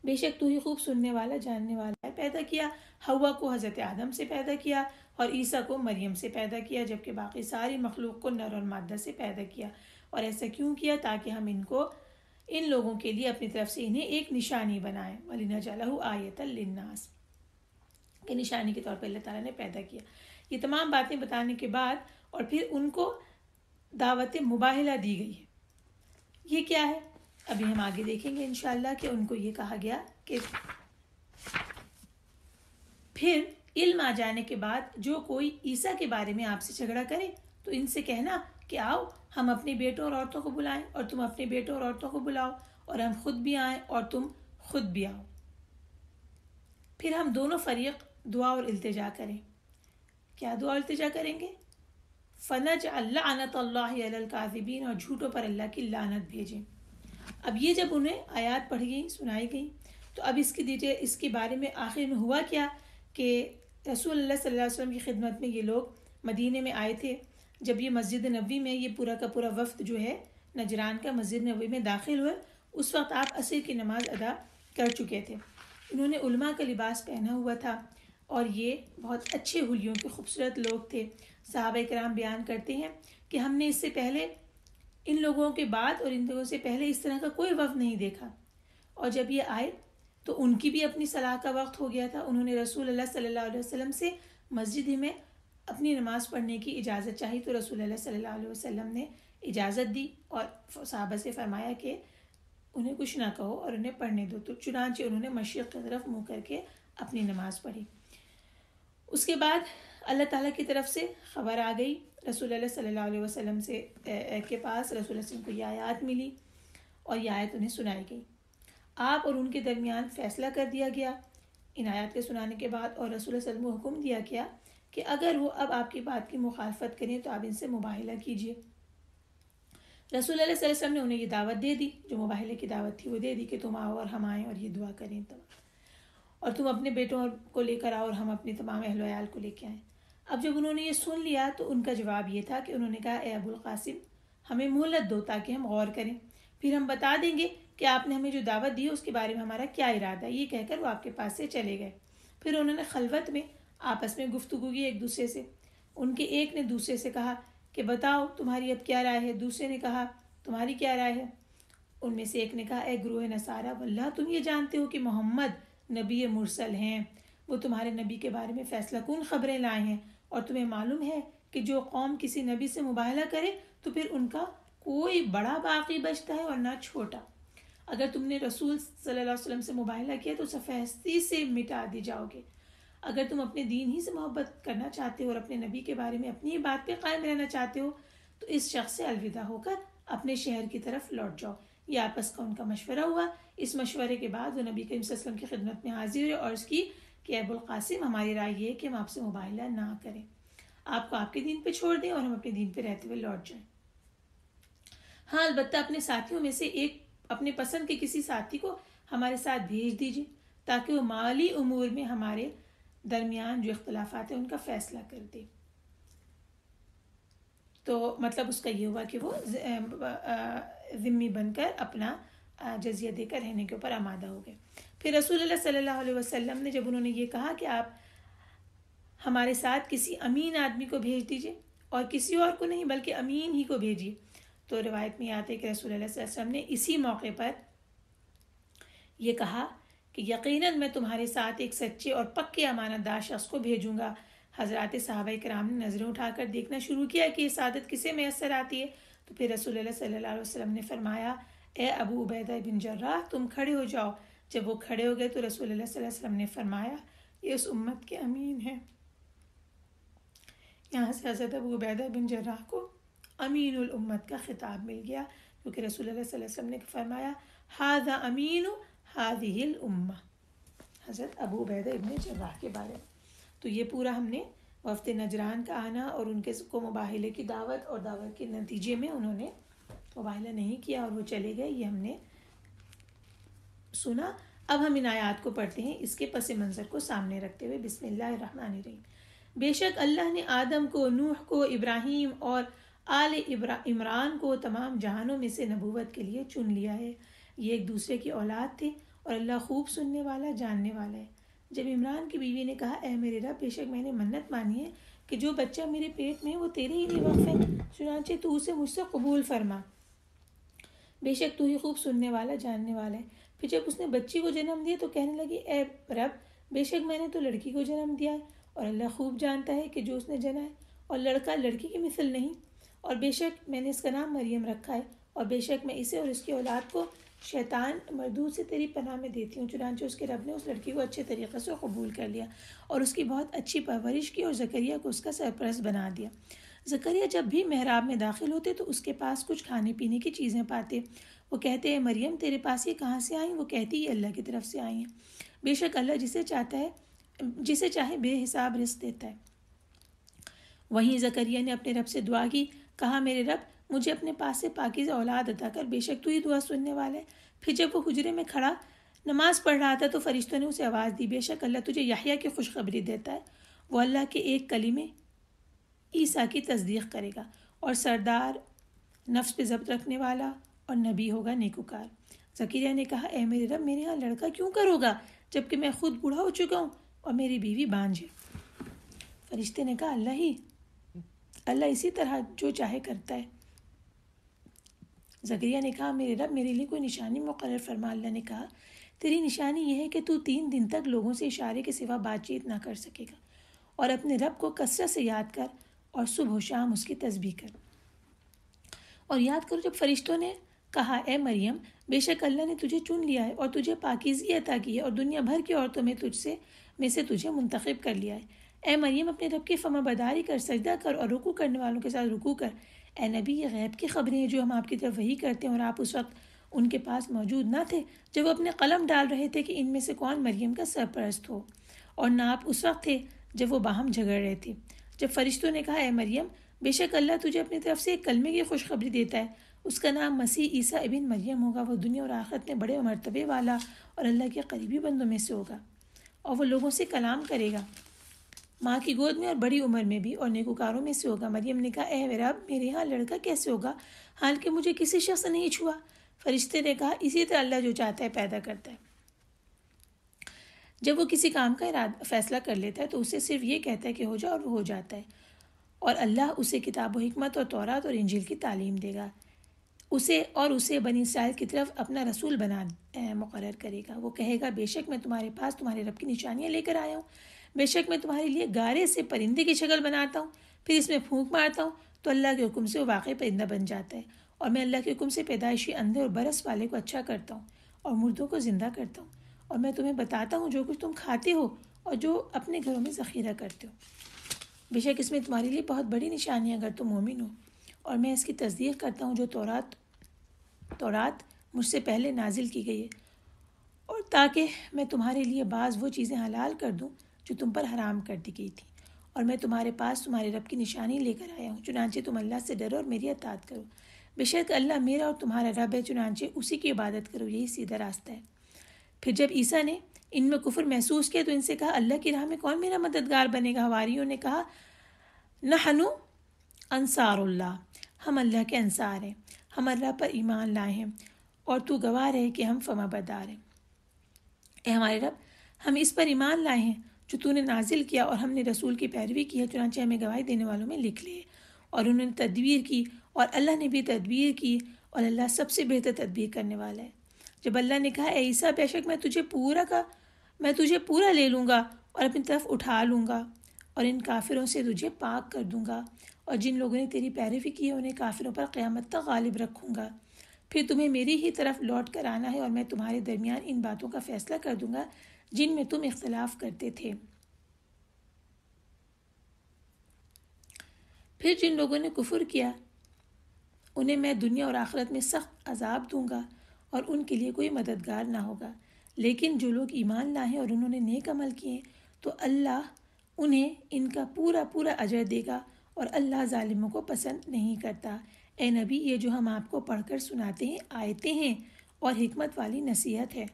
بے شک تو ہی خوب سننے والا جاننے والا ہے. پیدا کیا حوا کو حضرت آدم سے پیدا کیا اور عیسیٰ کو مریم سے پیدا کیا, جبکہ باقی ساری مخلوق کو نر اور مادہ سے پیدا کیا. اور ایسا کیوں کیا؟ تاکہ ہم ان لوگوں کے لیے اپنی طرف سے انہیں ایک نشانی بنائیں. وَلِنَجْعَلَهُ آیَةً لِلنَّاسِ, کہ نشانی کے طور پر اللہ تعالیٰ نے پیدا کیا. یہ تمام باتیں بتانے کے بعد اور پھر ان کو دعوت مباہلہ دی گئی ہے. یہ کیا ہے ابھی ہم آگے دیکھیں گے انشاءاللہ کہ ان کو یہ کہا گیا کہ پھر علم آ جانے کے بعد جو کوئی عیسیٰ کے بارے میں آپ سے جھگڑا کرے تو ان سے کہنا کہ آؤ ہم اپنے بیٹوں اور عورتوں کو بلائیں اور تم اپنے بیٹوں اور عورتوں کو بلاؤ اور ہم خود بھی آئیں اور تم خود بھی آؤ. پھر ہم دونوں فریق دعا اور التجا کریں. کیا دعا التجا کریں گے؟ فَنَجْعَلْ لَعْنَةَ اللَّهِ عَلَى الْكَاذِبِينَ, اور جھوٹوں پر اللہ کی لعنت بھیجیں. اب یہ جب انہیں آیات پڑھی گئی سنائی گئی تو اب اس کی ڈیٹیل اس کے بارے میں آخر میں ہوا کیا کہ رسول اللہ صلی اللہ علیہ وسلم کی خدمت میں یہ لوگ مدینے میں آئے تھے. جب یہ مسجد نبوی میں یہ پورا کا پورا وفد جو ہے نجران کا مسجد نبوی میں داخل ہوئے, اس وقت آپ عصر کی نماز ادا کر چکے تھے. انہوں نے علماء کا لباس پہنا ہوا تھا اور یہ بہت اچھے حلیوں کے خوبصورت لوگ تھے. صحابہ کرام بیان کرتے ہیں کہ ہم نے اس سے پہلے ان لوگوں کے بعد اور ان لوگوں سے پہلے اس طرح کا کوئی وفد نہیں دیکھا, اور جب یہ آئے تو ان کی بھی اپنی صلاح کا وقت ہو گیا تھا. انہوں نے رسول اللہ صلی اللہ علیہ وسلم سے مسجد میں اپنی نماز پڑھنے کی اجازت چاہی تو رسول اللہ صلی اللہ علیہ وسلم نے اجازت دی اور صحابہ سے فرمایا کہ انہیں کچھ نہ کہو اور انہیں پڑھنے دو. تو چنانچہ انہوں نے مشرق کی طرف منہ کر کے اپنی نماز پڑھی. اس کے بعد اللہ تعالیٰ کی طرف سے خبر آ گئی رسول اللہ صلی اللہ علیہ وسلم سے کے پاس. رسول اللہ صلی اللہ علیہ وسلم کو یہ آیات ملی اور یہ آیت انہیں سنائی گئی. آپ اور ان کے درمیان فیصلہ کر دیا گیا ان آیات کے سنانے کے بعد, اور رسول اللہ صلی اللہ علیہ وسلم کو حکم دیا گیا کہ اگر وہ اب آپ کی بات کی مخالفت کریں تو آپ ان سے مباہلہ کیجیے. رسول اللہ صلی اللہ علیہ وسلم نے انہیں یہ دعوت دے دی, جو مباہلے کی دعوت تھی وہ دے دی کہ تم آؤ اور ہم آئیں اور یہ دعا کریں اور تم اپنے بیٹوں کو لے کر آؤ اور ہم اپنے تمام اہل و عیال کو لے کے آئیں. اب جب انہوں نے یہ سن لیا تو ان کا جواب یہ تھا کہ انہوں نے کہا اے ابو القاسم ہمیں مہلت دو تاکہ ہم غور کریں, پھر ہم بتا دیں گے کہ آپ نے ہمیں جو دعوت دی ہے اس کے بارے میں ہمارا کیا ارادہ ہے. یہ کہہ کر وہ آپ کے پاس سے چلے گئے. پھر انہوں نے خلوت میں آپس میں گفتگو کی ایک دوسرے سے. ان کے ایک نے دوسرے سے کہا کہ بتاؤ تمہاری اب کیا رائے ہے. دوسرے نے کہا تمہاری کیا رائے ہے. ان میں سے ایک نے کہا اے گروہ نصارہ واللہ تم یہ جانتے ہو کہ محمد نبی مرسل ہیں, وہ تمہارے نبی کے بارے میں فیصلہ کن خبریں لائے ہیں, اور تمہیں معلوم ہے کہ جو قوم کسی نبی سے مباہلہ کرے تو پھر ان کا کوئی بڑا باقی بچتا ہے اور نہ چھوٹا. اگر تم نے رسول صلی اللہ علیہ وسلم سے مباہلہ کیا تو سفیدی سے مٹا دی جاؤ گے. اگر تم اپنے دین ہی سے محبت کرنا چاہتے ہو اور اپنے نبی کے بارے میں اپنی بات پہ قائم رہنا چاہتے ہو تو اس شخص سے الوداع ہو کر اپنے شہر کی طرف لوٹ جاؤ. یہ آپس کا ان کا مشورہ ہوا. اس مشورے کے بعد وہ نبی کریم صلی اللہ علیہ وسلم کی خدمت میں حاضر ہوئے اور اس کی کہ ابو القاسم ہماری رائے یہ ہے کہ ہم آپ سے مباہلہ نہ کریں، آپ کو آپ کے دین پہ چھوڑ دیں اور ہم اپنے دین پہ رہتے ہوئے لوٹ جائیں۔ ہاں البتہ اپنے ساتھیوں میں سے ایک اپنے پسند کے کسی ساتھی کو ہمارے ساتھ بھیج دیجیے تاکہ وہ مالی امور میں ہمارے درمیان جو اختلافات ہیں ان کا فیصلہ کر دے۔ تو مطلب اس کا یہ ہوا کہ وہ ذمہ بن کر اپنا جزیہ دے کر رہنے کے اوپر آمادہ ہو گئے۔ پھر رسول اللہ صلی اللہ علیہ وسلم نے جب انہوں نے یہ کہا کہ آپ ہمارے ساتھ کسی امین آدمی کو بھیج دیجیے اور کسی اور کو نہیں بلکہ امین ہی کو بھیجیے، تو روایت میں آتے کہ رسول اللہ صلی اللہ علیہ وسلم نے اسی موقع پر یہ کہا کہ یقیناً میں تمہارے ساتھ ایک سچے اور پکے امانت دار شخص کو بھیجوں گا۔ حضرات صحابہ کرام نے نظریں اٹھا کر دیکھنا شروع کیا کہ یہ سعادت کسے میسر آتی ہے، تو پھر رسول اللہ صلی اللہ علیہ وسلم نے فرمایا اے ابو عبیدہ بن جراح تم کھڑے ہو جاؤ۔ جب وہ کھڑے ہو گئے تو رسول اللہ صلی اللہ علیہ وسلم نے فرمایا یہ اس امت کے امین ہیں۔ یہاں سے حضرت ابو عبیدہ بن جراح کو امین الامت کا خطاب مل گیا، کیونکہ رسول اللہ صلی اللہ علیہ وسلم نے فرمایا ھذا امین ھذہ الامہ، حضرت ابو عبیدہ ابن جراح کے بارے میں۔ تو یہ پورا ہم نے وفد نجران کا آنا اور ان کے کو مباہلے کی دعوت اور دعوت کے نتیجے میں انہوں نے مباہلہ نہیں کیا اور وہ چلے گئے، یہ ہم نے سنا۔ اب ہم ان آیات کو پڑھتے ہیں اس کے پس منظر کو سامنے رکھتے ہوئے۔ بسم اللہ الرحمن الرحیم۔ بے شک اللہ نے آدم کو، نوح کو، ابراہیم اور آل عمران کو تمام جہانوں میں سے نبوت کے لیے چن لیا ہے۔ یہ ایک دوسرے کی اولاد تھے اور اللہ خوب سننے والا جاننے والا ہے۔ جب عمران کی بیوی نے کہا اے میرے رب، بے شک میں نے منت مانی ہے کہ جو بچہ میرے پیٹ میں ہے وہ تیرے ہی لیے وقف ہے، چنانچہ تو اسے مجھ سے قبول فرما، بے شک تو ہی خوب سننے والا جاننے والا ہے۔ پھر جب اس نے بچی کو جنم دیا تو کہنے لگی اے رب، بے شک میں نے تو لڑکی کو جنم دیا ہے اور اللہ خوب جانتا ہے کہ جو اس نے جنا ہے، اور لڑکا لڑکی کی مثل نہیں، اور بے شک میں نے اس کا نام مریم رکھا ہے، اور بے شک میں اسے اور اس کی اولاد کو شیطان مردود سے تیری پناہ میں دیتی ہوں۔ چنانچہ اس کے رب نے اس لڑکی کو اچھے طریقے سے قبول کر لیا اور اس کی بہت اچھی پرورش کی اور زکریا کو اس کا سرپرست بنا دیا۔ زکریا جب بھی محراب میں داخل ہوتے تو اس کے پاس کچھ کھانے پینے کی چیزیں پاتے۔ وہ کہتے ہیں مریم تیرے پاس یہ کہاں سے آئیں؟ وہ کہتی یہ اللہ کی طرف سے آئی ہیں، بے شک اللہ جسے چاہے بے حساب رزق دیتا ہے۔ وہیں زکریا نے اپنے رب سے دعا کی، کہا میرے رب مجھے اپنے پاس سے پاکیزہ اولاد عطا کر، بے شک تو ہی دعا سننے والا ہے۔ پھر جب وہ حجرے میں کھڑا نماز پڑھ رہا تھا تو فرشتوں نے اسے آواز دی، بے شک اللہ تجھے یحییٰ کی خوشخبری دیتا ہے، وہ اللہ کے ایک کلمے عیسیٰ کی تصدیق کرے گا اور سردار، نفس پہ ضبط رکھنے والا اور نبی ہوگا نیکوکار۔ زکریا نے کہا اے میرے رب میرے ہاں لڑکا کیوں کرو گا جبکہ میں خود بوڑھا ہو چکا ہوں اور میری بیوی بانجھ ہے۔ فرشتے نے کہا اللہ اسی طرح جو چاہے کرتا ہے۔ زکریا نے کہا میرے رب میرے لیے کوئی نشانی مقرر فرما۔ اللہ نے کہا تیری نشانی یہ ہے کہ تو 3 دن تک لوگوں سے اشارے کے سوا بات چیت نہ کر سکے گا، اور اپنے رب کو کثرت سے یاد کر اور صبح و شام اس کی تسبیح کر۔ اور یاد کرو جب فرشتوں نے کہا اے مریم بے شک اللہ نے تجھے چن لیا ہے اور تجھے پاکیزگی عطا کی ہے اور دنیا بھر کی عورتوں میں سے تجھے منتخب کر لیا ہے۔ اے مریم اپنے رب کی فرما برداری کر، سجدہ کر اور رکوع کرنے والوں کے ساتھ رکوع کر۔ اے نبی یہ غیب کی خبریں ہیں جو ہم آپ کی طرف وحی کرتے ہیں اور آپ اس وقت ان کے پاس موجود نہ تھے جب وہ اپنے قلم ڈال رہے تھے کہ ان میں سے کون مریم کا سرپرست ہو، اور نہ آپ اس وقت تھے جب وہ باہم جھگڑ رہے تھے۔ جب فرشتوں نے کہا اے مریم بے شک اللہ تجھے اپنی طرف سے ایک کلمے کی خوشخبری دیتا ہے، اس کا نام مسیح عیسیٰ ابن مریم ہوگا، وہ دنیا اور آخرت میں بڑے مرتبے والا اور اللہ کے قریبی بندوں میں سے ہوگا، اور وہ لوگوں سے کلام کرے گا، ماں کی گود میں اور بڑی عمر میں بھی، اور نیکوکاروں میں سے ہوگا۔ مریم نے کہا اے میرا رب میرے یہاں لڑکا کیسے ہوگا حالانکہ مجھے کسی شخص نے نہیں چھوا؟ فرشتے نے کہا اسی طرح اللہ جو چاہتا ہے پیدا کرتا ہے۔ جب وہ کسی کام کا فیصلہ کر لیتا ہے تو اسے صرف یہ کہتا ہے کہ ہو جا اور وہ ہو جاتا ہے، اور اللہ اسے کتاب و حکمت اور تورات اور انجیل کی تعلیم دے گا، اسے بنی اسرائیل کی طرف اپنا رسول بنا مقرر کرے گا۔ وہ کہے گا بے شک میں تمہارے پاس تمہارے رب کی نشانیاں لے کر آیا ہوں، بے شک میں تمہارے لیے گارے سے پرندے کی شکل بناتا ہوں، پھر اس میں پھونک مارتا ہوں تو اللہ کے حکم سے وہ واقعی پرندہ بن جاتا ہے، اور میں اللہ کے حکم سے پیدائشی اندھے اور برس والے کو اچھا کرتا ہوں اور مردوں کو زندہ کرتا ہوں، اور میں تمہیں بتاتا ہوں جو کچھ تم کھاتے ہو اور جو اپنے گھروں میں ذخیرہ کرتے ہو، بے شک اس میں تمہارے لیے بہت بڑی نشانی ہے اگر تم مومن ہو، اور میں اس کی تصدیق کرتا ہوں جو تورات مجھ سے پہلے نازل کی گئی ہے، اور تاکہ میں تمہارے لیے بعض وہ چیزیں حلال کر دوں جو تم پر حرام کر دی گئی تھی، اور میں تمہارے پاس تمہارے رب کی نشانی لے کر آیا ہوں، چنانچہ تم اللہ سے ڈرو اور میری اطاعت کرو۔ بے شک اللہ میرا اور تمہارا رب ہے، چنانچہ اسی کی عبادت کرو، یہی سیدھا راستہ ہے۔ پھر جب عیسیٰ نے ان میں کفر محسوس کیا تو ان سے کہا، اللہ کی راہ میں کون میرا مددگار بنے گا؟ حواریوں نے کہا، نحن انصار اللہ، ہم اللہ کے انصار ہیں، ہم اللہ پر ایمان لائے ہیں، اور تو گواہ رہے کہ ہم فرما بردار ہیں۔ اے ہمارے رب، ہم اس پر ایمان لائے ہیں جو تو نے نازل کیا، اور ہم نے رسول کی پیروی کی ہے، چنانچہ ہمیں گواہی دینے والوں میں لکھ لے۔ اور انہوں نے تدبیر کی اور اللہ نے بھی تدبیر کی، اور اللہ سب سے بہتر تدبیر کرنے والا ہے۔ جب اللہ نے کہا، اے عیسیٰ، بے شک میں تجھے پورا لے لوں گا اور اپنی طرف اٹھا لوں گا، اور ان کافروں سے تجھے پاک کر دوں گا، اور جن لوگوں نے تیری پیروی کی ہے انہیں کافروں پر قیامت تک غالب رکھوں گا۔ پھر تمہیں میری ہی طرف لوٹ کر آنا ہے، اور میں تمہارے درمیان ان باتوں کا فیصلہ کر دوں گا جن میں تم اختلاف کرتے تھے۔ پھر جن لوگوں نے کفر کیا انہیں میں دنیا اور آخرت میں سخت عذاب دوں گا، اور ان کے لیے کوئی مددگار نہ ہوگا۔ لیکن جو لوگ ایمان لائے اور انہوں نے نیک عمل کیے تو اللہ انہیں ان کا پورا پورا اجر دے گا، اور اللہ ظالموں کو پسند نہیں کرتا۔ اے نبی، یہ جو ہم آپ کو پڑھ کر سناتے ہیں آیتیں ہیں اور حکمت والی نصیحت ہے۔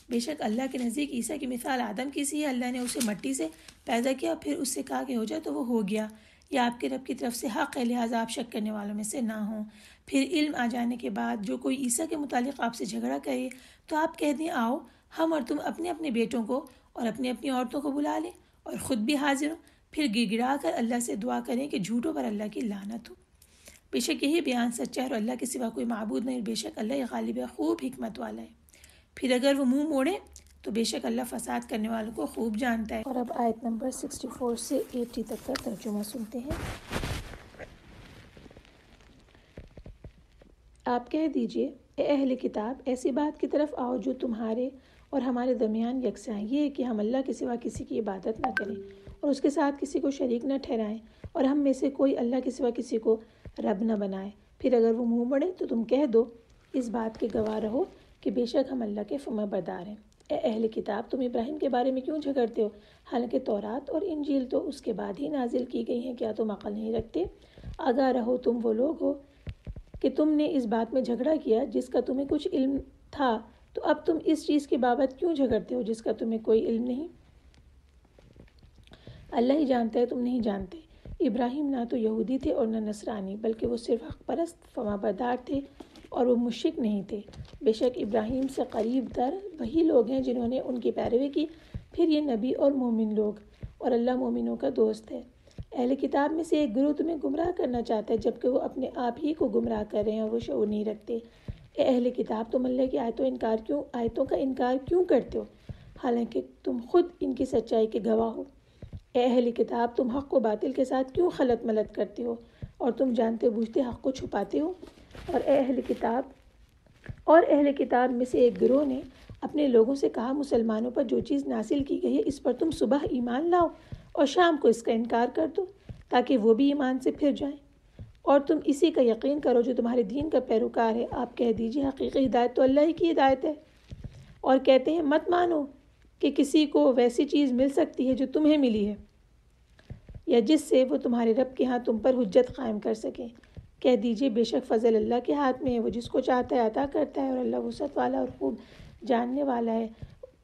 بے شک اللہ کے نزدیک عیسیٰ کی مثال آدم کی سی ہے، اللہ نے اسے مٹی سے پیدا کیا اور پھر اس سے کہا کہ ہو جائے تو وہ ہو گیا۔ یہ آپ کے رب کی طرف سے حق ہے، لہٰذا آپ شک کرنے والوں میں سے نہ ہوں۔ پھر علم آ جانے کے بعد جو کوئی عیسیٰ کے متعلق آپ سے جھگڑا کرے تو آپ کہہ دیں، آؤ ہم اور تم اپنے اپنے بیٹوں کو اور اپنی اپنی عورتوں کو بلا لیں اور خود بھی حاضر ہوں، پھر گڑ گڑا کر اللہ سے دعا کریں کہ جھوٹوں پر اللہ کی لعنت ہو۔ بے شک یہی بیان سچا ہے اور اللہ کے سوا کوئی معبود نہیں، بے شک اللہ غالب ہے، خوب حکمت والا ہے۔ پھر اگر وہ منہ موڑے تو بے شک اللہ فساد کرنے والوں کو خوب جانتا ہے۔ اور اب آیت نمبر 64 سے 80 تک کا ترجمہ سنتے ہیں۔ آپ کہہ دیجئے، اے اہل کتاب، ایسی بات کی طرف آؤ جو تمہارے اور ہمارے درمیان یکساں ہے، یہ ہے کہ ہم اللہ کے سوا کسی کی عبادت نہ کریں اور اس کے ساتھ کسی کو شریک نہ ٹھہرائیں، اور ہم میں سے کوئی اللہ کے سوا کسی کو رب نہ بنائے۔ پھر اگر وہ منہ مڑے تو تم کہہ دو، اس بات کے گواہ رہو کہ بے شک ہم اللہ کے فرما بردار ہیں۔ اے اہل کتاب، تم ابراہیم کے بارے میں کیوں جھگڑتے ہو، حالانکہ تورات اور انجیل تو اس کے بعد ہی نازل کی گئی ہیں، کیا تم عقل نہیں رکھتے؟ آگاہ رہو، تم وہ لوگ ہو کہ تم نے اس بات میں جھگڑا کیا جس کا تمہیں کچھ علم تھا، تو اب تم اس چیز کی بابت کیوں جھگڑتے ہو جس کا تمہیں کوئی علم نہیں؟ اللہ ہی جانتا ہے، تم نہیں جانتے۔ ابراہیم نہ تو یہودی تھے اور نہ نصرانی، بلکہ وہ صرف حق پرست فرما بردار تھے اور وہ مشرک نہیں تھے۔ بے شک ابراہیم سے قریب تر وہی لوگ ہیں جنہوں نے ان کی پیروی کی، پھر یہ نبی اور مومن لوگ، اور اللہ مومنوں کا دوست ہے۔ اہل کتاب میں سے ایک گروہ تمہیں گمراہ کرنا چاہتا ہے جبکہ وہ اپنے آپ ہی کو گمراہ کر رہے ہیں اور وہ شعور نہیں رکھتے۔ اے اہل کتاب، تم اللہ کی آیتوں کا انکار کیوں کرتے ہو حالانکہ تم خود ان کی سچائی کے گواہ ہو؟ اے اہل کتاب، تم حق کو باطل کے ساتھ کیوں خلط ملط کرتے ہو اور تم جانتے بوجھتے حق کو چھپاتے ہو؟ اور اہل کتاب میں سے ایک گروہ نے اپنے لوگوں سے کہا، مسلمانوں پر جو چیز نازل کی گئی ہے اس پر تم صبح ایمان لاؤ اور شام کو اس کا انکار کر دو تاکہ وہ بھی ایمان سے پھر جائیں، اور تم اسی کا یقین کرو جو تمہارے دین کا پیروکار ہے۔ آپ کہہ دیجئے، حقیقی ہدایت تو اللہ ہی کی ہدایت ہے، اور کہتے ہیں مت مانو کہ کسی کو ویسی چیز مل سکتی ہے جو تمہیں ملی ہے یا جس سے وہ تمہارے رب کے ہاں تم پر حجت قائم کر سکیں۔ کہہ دیجئے، بے شک فضل اللہ کے ہاتھ میں ہے، وہ جس کو چاہتا ہے عطا کرتا ہے، اور اللہ وسعت والا اور خوب جاننے والا ہے۔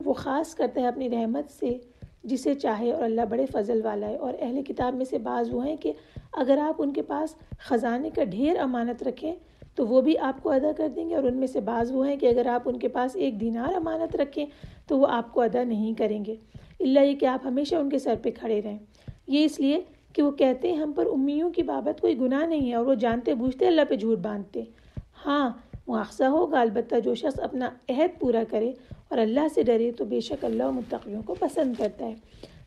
وہ خاص کرتا ہے اپنی رحمت سے جسے چاہے، اور اللہ بڑے فضل والا ہے۔ اور اہل کتاب میں سے بعض وہ ہیں کہ اگر آپ ان کے پاس خزانے کا ڈھیر امانت رکھیں تو وہ بھی آپ کو ادا کر دیں گے، اور ان میں سے بعض وہ ہیں کہ اگر آپ ان کے پاس 1 دینار امانت رکھیں تو وہ آپ کو ادا نہیں کریں گے، الا یہ کہ آپ ہمیشہ ان کے سر پہ کھڑے رہیں۔ یہ اس لیے کہ وہ کہتے ہیں ہم پر امیوں کی بابت کوئی گناہ نہیں ہے، اور وہ جانتے بوجھتے اللہ پہ جھوٹ باندھتے۔ ہاں، مواخذہ ہوگا، البتہ جو شخص اپنا عہد پورا کرے اور اللہ سے ڈرے تو بے شک اللہ متقیوں کو پسند کرتا ہے۔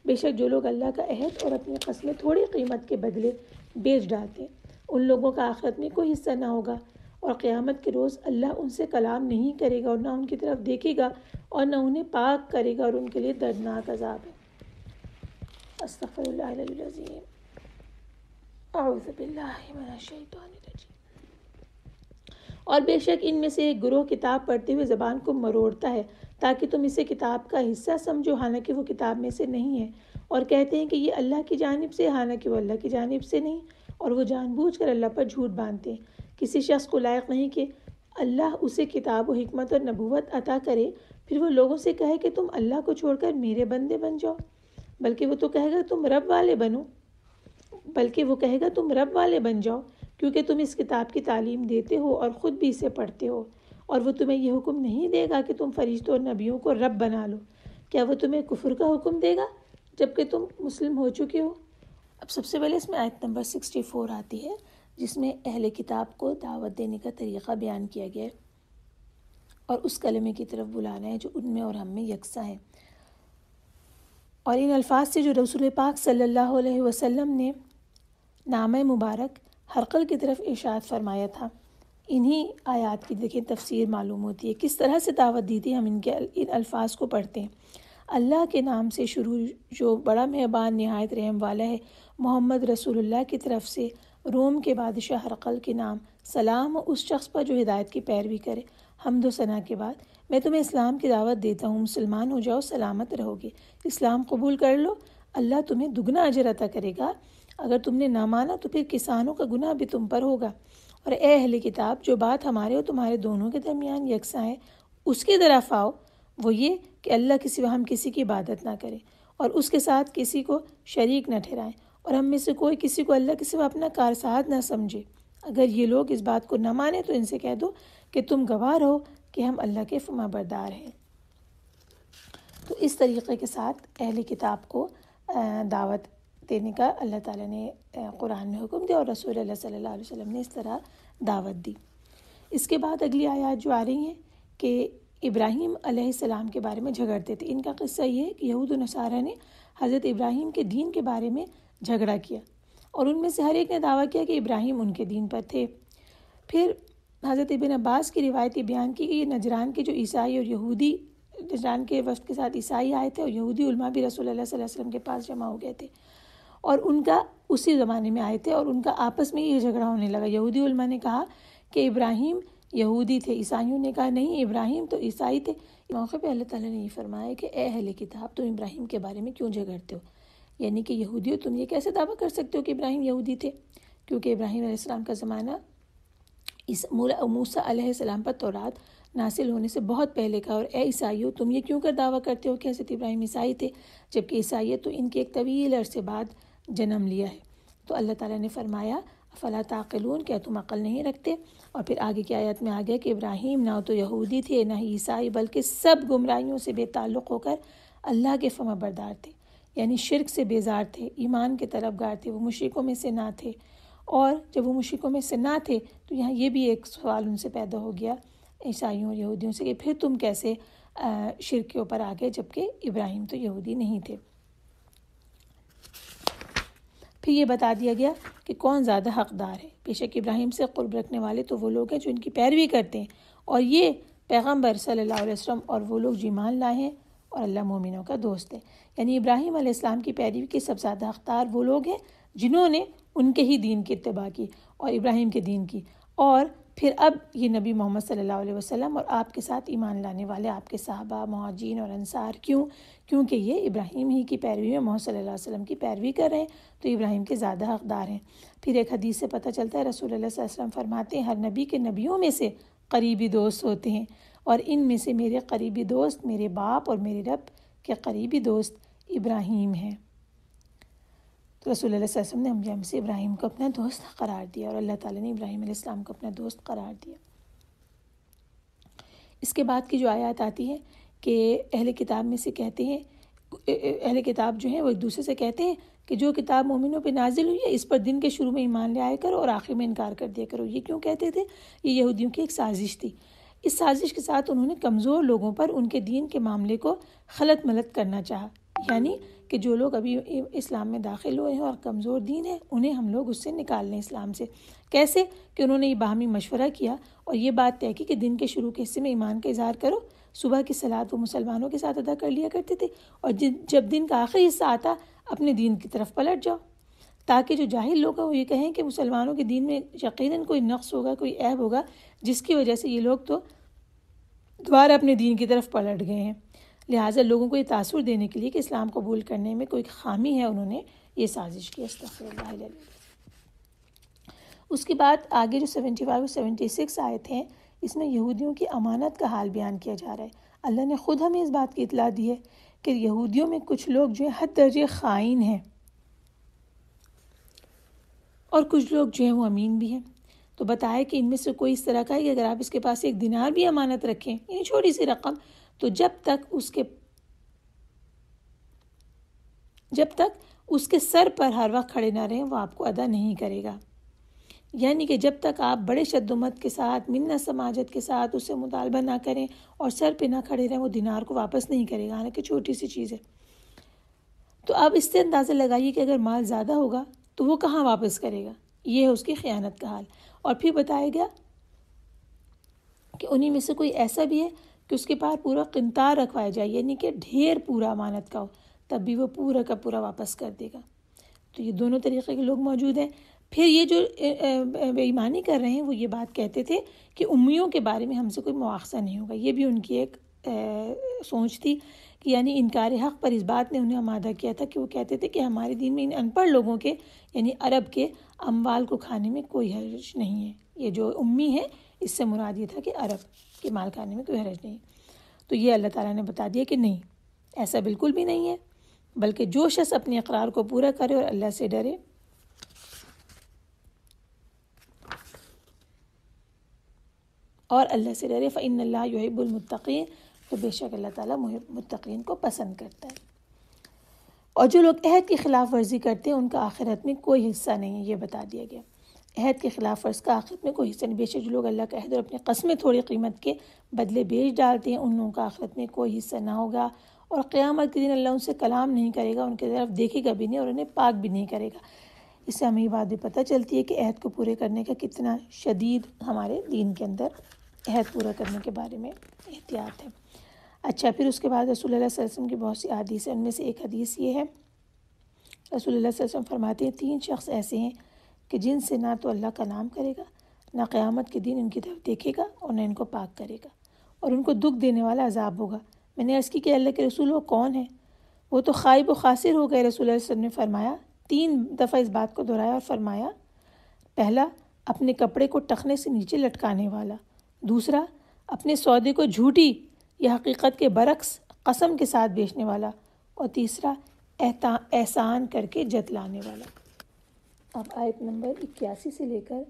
بے شک جو لوگ اللہ کا عہد اور اپنی قسمیں تھوڑی قیمت کے بدلے بیچ ڈالتے ہیں، ان لوگوں کا آخرت میں کوئی حصہ نہ ہوگا، اور قیامت کے روز اللہ ان سے کلام نہیں کرے گا اور نہ ان کی طرف دیکھے گا اور نہ انہیں پاک کرے گا، اور ان کے لیے دردناک عذاب ہے۔ استغفر اللہ العلی العظیم۔ اعوذ باللہ من الشیطان الرجیم۔ اور بے شک ان میں سے ایک گروہ کتاب پڑھتے ہوئے زبان کو مروڑتا ہے تاکہ تم اسے کتاب کا حصہ سمجھو حالانکہ وہ کتاب میں سے نہیں ہے، اور کہتے ہیں کہ یہ اللہ کی جانب سے حالانکہ وہ اللہ کی جانب سے نہیں، اور وہ جان بوجھ کر اللہ پر جھوٹ باندھتے ہیں۔ کسی شخص کو لائق نہیں کہ اللہ اسے کتاب و حکمت اور نبوت عطا کرے، پھر وہ لوگوں سے کہے کہ تم اللہ کو چھوڑ کر میرے بندے بن جاؤ، بلکہ وہ کہے گا تم رب والے بن جاؤ، کیونکہ تم اس کتاب کی تعلیم دیتے ہو اور خود بھی اسے پڑھتے ہو، اور وہ تمہیں یہ حکم نہیں دے گا کہ تم فرشتوں اور نبیوں کو رب بنا لو۔ کیا وہ تمہیں کفر کا حکم دے گا جبکہ تم مسلم ہو چکے ہو؟ اب سب سے پہلے اس میں آیت نمبر 64 آتی ہے، جس میں اہل کتاب کو دعوت دینے کا طریقہ بیان کیا گیا ہے اور اس کلمے کی طرف بلانا ہے جو ان میں اور ہم میں یکساں ہے۔ اور ان الفاظ سے جو رسول پاک صلی اللہ علیہ وسلم نے نامہ مبارک ہرقل کی طرف ارشاد فرمایا تھا، انہی آیات کی دیکھیں تفسیر معلوم ہوتی ہے، کس طرح سے دعوت دی تھی۔ ہم ان الفاظ کو پڑھتے ہیں۔ اللہ کے نام سے شروع جو بڑا مہربان نہایت رحم والا ہے، محمد رسول اللہ کی طرف سے روم کے بادشاہ ہرقل کے نام، سلام اس شخص پر جو ہدایت کی پیروی کرے۔ حمد و ثنا کے بعد میں تمہیں اسلام کی دعوت دیتا ہوں، مسلمان ہو جاؤ، سلامت رہو گے، اسلام قبول کر لو، اللہ تمہیں دگنا اجر عطا کرے گا۔ اگر تم نے نہ مانا تو پھر کسانوں کا گناہ بھی تم پر ہوگا۔ اور اے اہل کتاب، جو بات ہمارے اور تمہارے دونوں کے درمیان یکساں ہے اس کی طرف آؤ، وہ یہ کہ اللہ کے سوا ہم کسی کی عبادت نہ کریں اور اس کے ساتھ کسی کو شریک نہ ٹھہرائیں، اور ہم میں سے کوئی کسی کو اللہ کے سوا اپنا کارساز نہ سمجھے۔ اگر یہ لوگ اس بات کو نہ مانیں تو ان سے کہہ دو کہ تم گواہ رہو کہ ہم اللہ کے فرما بردار ہیں۔ تو اس طریقے کے ساتھ اہل کتاب کو دعوت دینے کا اللہ تعالیٰ نے قرآن میں حکم دیا اور رسول اللہ صلی اللہ علیہ وسلم نے اس طرح دعوت دی۔ اس کے بعد اگلی آیات جو آ رہی ہیں کہ ابراہیم علیہ السلام کے بارے میں جھگڑتے تھے۔ ان کا قصہ یہ ہے کہ یہود و نصارہ نے حضرت ابراہیم کے دین کے بارے میں جھگڑا کیا، اور ان میں سے ہر ایک نے دعویٰ کیا کہ ابراہیم ان کے دین پر تھے۔ پھر حضرت ابن عباس کی روایت بیان کی کہ یہ نجران کے جو عیسائی اور یہودی، نجران کے وفد کے ساتھ عیسائی آئے تھے اور یہودی علماء بھی رسول اللہ صلی اللہ علیہ وسلم کے پاس جمع ہو گئے تھے، اور ان کا اسی زمانے میں آئے تھے اور ان کا آپس میں یہ جھگڑا ہونے لگا۔ یہودی علماء نے کہا کہ ابراہیم یہودی تھے، عیسائیوں نے کہا نہیں ابراہیم تو عیسائی تھے۔ موقع پہ اللہ تعالیٰ نے یہ فرمایا کہ اے اہل کتاب، تم ابراہیم کے بارے میں کیوں جھگڑتے ہو؟ یعنی کہ یہودیوں، تم یہ کیسے دعویٰ کر سکتے ہو کہ ابراہیم یہودی تھے؟ کیونکہ ابراہیم علیہ السلام کا زمانہ موسیٰ علیہ السلام پر تورات نازل ہونے سے بہت پہلے کا، اور اے عیسائیوں، تم یہ کیوں کر دعویٰ کرتے ہو کہ حضرت ابراہیم عیسائی تھے، جبکہ عیسائیت تو ان کے ایک طویل عرصے بعد جنم لیا ہے۔ تو اللہ تعالیٰ نے فرمایا افلا تعقلون، کیا تم عقل نہیں رکھتے؟ اور پھر آگے کی آیت میں آ گیا کہ ابراہیم نہ تو یہودی تھے نہ ہی عیسائی، بلکہ سب گمراہیوں سے بے تعلق ہو کر اللہ کے فرما بردار تھے، یعنی شرک سے بیزار تھے، ایمان کے طلبگار تھے، وہ مشرکوں میں سے نہ تھے۔ اور جب وہ مشرکوں میں سے نہ تھے تو یہاں یہ بھی ایک سوال ان سے پیدا ہو گیا عیسائیوں اور یہودیوں سے کہ پھر تم کیسے شرک کے اوپر آ گئے جبکہ ابراہیم تو یہودی نہیں تھے۔ پھر یہ بتا دیا گیا کہ کون زیادہ حقدار ہے۔ بے شک ابراہیم سے قرب رکھنے والے تو وہ لوگ ہیں جو ان کی پیروی کرتے ہیں، اور یہ پیغمبر صلی اللہ علیہ وسلم اور وہ لوگ جو ایمان لائے ہیں، اور اللہ مومنوں کا دوست ہے۔ یعنی ابراہیم علیہ السلام کی پیروی کے سب سے زیادہ حقدار وہ لوگ ہیں جنہوں نے ان کے ہی دین کی اتباع کی اور ابراہیم کے دین کی، اور پھر اب یہ نبی محمد صلی اللہ علیہ وسلم اور آپ کے ساتھ ایمان لانے والے آپ کے صحابہ، مہاجرین اور انصار، کیونکہ یہ ابراہیم ہی کی پیروی میں محمد صلی اللہ علیہ وسلم کی پیروی کر رہے ہیں، تو ابراہیم کے زیادہ حقدار ہیں۔ پھر ایک حدیث سے پتہ چلتا ہے رسول اللہ صلی اللہ علیہ وسلم فرماتے ہیں ہر نبی کے نبیوں میں سے قریبی دوست ہوتے ہیں، اور ان میں سے میرے قریبی دوست میرے باپ اور میرے رب کے قریبی دوست ابراہیم ہیں۔ تو رسول اللہ صلی اللہ علیہ وسلم نے ہم سے ابراہیم کو اپنا دوست قرار دیا، اور اللہ تعالیٰ نے ابراہیم علیہ السلام کو اپنا دوست قرار دیا۔ اس کے بعد کی جو آیات آتی ہے کہ اہل کتاب میں سے کہتے ہیں، اہل کتاب جو ہیں وہ ایک دوسرے سے کہتے ہیں کہ جو کتاب مومنوں پہ نازل ہوئی ہے اس پر دن کے شروع میں ایمان لے آیا کرو اور آخر میں انکار کر دیا کرو۔ یہ کیوں کہتے تھے؟ یہ یہودیوں کی ایک سازش تھی۔ اس سازش کے ساتھ انہوں نے کمزور لوگوں پر ان کے دین کے معاملے کو خلط ملط کرنا چاہا، یعنی کہ جو لوگ ابھی اسلام میں داخل ہوئے ہیں اور کمزور دین ہے انہیں ہم لوگ اس سے نکال لیں اسلام سے۔ کیسے کہ انہوں نے یہ باہمی مشورہ کیا اور یہ بات طے کی کہ دن کے شروع کے حصے میں ایمان کا اظہار کرو، صبح کی صلاۃ وہ مسلمانوں کے ساتھ ادا کر لیا کرتے تھے، اور جب دن کا آخری حصہ آتا اپنے دین کی طرف پلٹ جاؤ، تاکہ جو جاہل لوگ ہیں وہ یہ کہیں کہ مسلمانوں کے دین میں یقیناً کوئی نقص ہوگا، کوئی عیب ہوگا، جس کی وجہ سے یہ لوگ تو دوبارہ اپنے دین کی طرف پلٹ گئے ہیں۔ لہٰذا لوگوں کو یہ تاثر دینے کے لیے کہ اسلام قبول کرنے میں کوئی خامی ہے، انہوں نے یہ سازش کی۔ استغفر اللہ العلی۔ اس کے بعد آگے جو 75 اور 76 آیت ہیں، اس میں یہودیوں کی امانت کا حال بیان کیا جا رہا ہے۔ اللہ نے خود ہمیں اس بات کی اطلاع دی ہے کہ یہودیوں میں کچھ لوگ جو ہیں حد درجے خائن ہیں، اور کچھ لوگ جو ہیں وہ امین بھی ہیں۔ تو بتایا کہ ان میں سے کوئی اس طرح کا ہے کہ اگر آپ اس کے پاس 1 دینار بھی امانت رکھیں، یعنی چھوٹی سی رقم، تو جب تک اس کے سر پر ہر وقت کھڑے نہ رہیں، وہ آپ کو ادا نہیں کرے گا۔ یعنی کہ جب تک آپ بڑے شد و مت کے ساتھ، منت سماجت کے ساتھ اسے مطالبہ نہ کریں اور سر پہ نہ کھڑے رہیں، وہ دینار کو واپس نہیں کرے گا، حالانکہ چھوٹی سی چیز ہے۔ تو آپ اس سے اندازہ لگائیے کہ اگر مال زیادہ ہوگا تو وہ کہاں واپس کرے گا۔ یہ ہے اس کی خیانت کا حال۔ اور پھر بتایا گیا کہ انہی میں سے کوئی ایسا بھی ہے کہ اس کے پاس پورا قنطار رکھوایا جائے، یعنی کہ ڈھیر پورا امانت کا ہو، تب بھی وہ پورا کا پورا واپس کر دے گا۔ تو یہ دونوں طریقے کے لوگ موجود ہیں۔ پھر یہ جو بے ایمانی کر رہے ہیں، وہ یہ بات کہتے تھے کہ امیوں کے بارے میں ہم سے کوئی مواخذہ نہیں ہوگا۔ یہ بھی ان کی ایک سوچ تھی کہ یعنی انکار حق پر اس بات نے انہیں آمادہ کیا تھا کہ وہ کہتے تھے کہ ہمارے دین میں ان ان پڑھ لوگوں کے، یعنی عرب کے اموال کو کھانے میں کوئی حرج نہیں ہے۔ یہ جو امی ہے، اس سے مراد یہ تھا کہ عرب کے مال کھانے میں کوئی حرج نہیں۔ تو یہ اللہ تعالیٰ نے بتا دیا کہ نہیں، ایسا بالکل بھی نہیں ہے، بلکہ جو شخص اپنے اقرار کو پورا کرے اور اللہ سے ڈرے، فَإِنَّ اللَّهَ يُحِبُّ الْمُتَّقِينَ، تو بے شک اللہ تعالیٰ متقین کو پسند کرتا ہے۔ اور جو لوگ عہد کی خلاف ورزی کرتے ہیں، ان کا آخرت میں کوئی حصہ نہیں ہے، یہ بتا دیا گیا۔ عہد کے خلاف ورز کا آخرت میں کوئی حصہ نہیں۔ بے شک جو لوگ اللہ کا عہد اور اپنی قسمیں تھوڑی قیمت کے بدلے بیچ ڈالتے ہیں، ان لوگوں کا آخرت میں کوئی حصہ نہ ہوگا، اور قیامت کے دن اللہ ان سے کلام نہیں کرے گا، ان کی طرف دیکھے گا بھی نہیں، اور انہیں پاک بھی نہیں کرے گا۔ اس سے ہمیں یہ بات بھی پتہ چلتی ہے کہ عہد کو پورے کرنے کا کتنا شدید ہمارے دین کے اندر عہد پورا کرنے کے بارے میں احتیاط ہے۔ اچھا، پھر اس کے بعد رسول اللہ صلی اللہ علیہ وسلم کی بہت سی احادیث ہیں، ان میں سے ایک حدیث یہ ہے، رسول اللہ صلی اللہ علیہ وسلم فرماتے ہیں 3 شخص ایسے ہیں کہ جن سے نہ تو اللہ کا نام کرے گا، نہ قیامت کے دن ان کی طرف دیکھے گا، اور نہ ان کو پاک کرے گا، اور ان کو دکھ دینے والا عذاب ہوگا۔ میں نے عرض کی کہ اللہ کے رسول وہ کون ہیں؟ وہ تو خائب و خاسر ہو گئے۔ رسول اللہ صلی اللہ علیہ وسلم نے فرمایا، 3 دفعہ اس بات کو دہرایا اور فرمایا، پہلا، اپنے کپڑے کو ٹخنے سے نیچے لٹکانے والا، دوسرا، اپنے سودے کو جھوٹی یا حقیقت کے برعکس قسم کے ساتھ بیچنے والا، اور تیسرا، احسان کر کے جتلانے والا۔ اب آیت نمبر 81 سے لے کر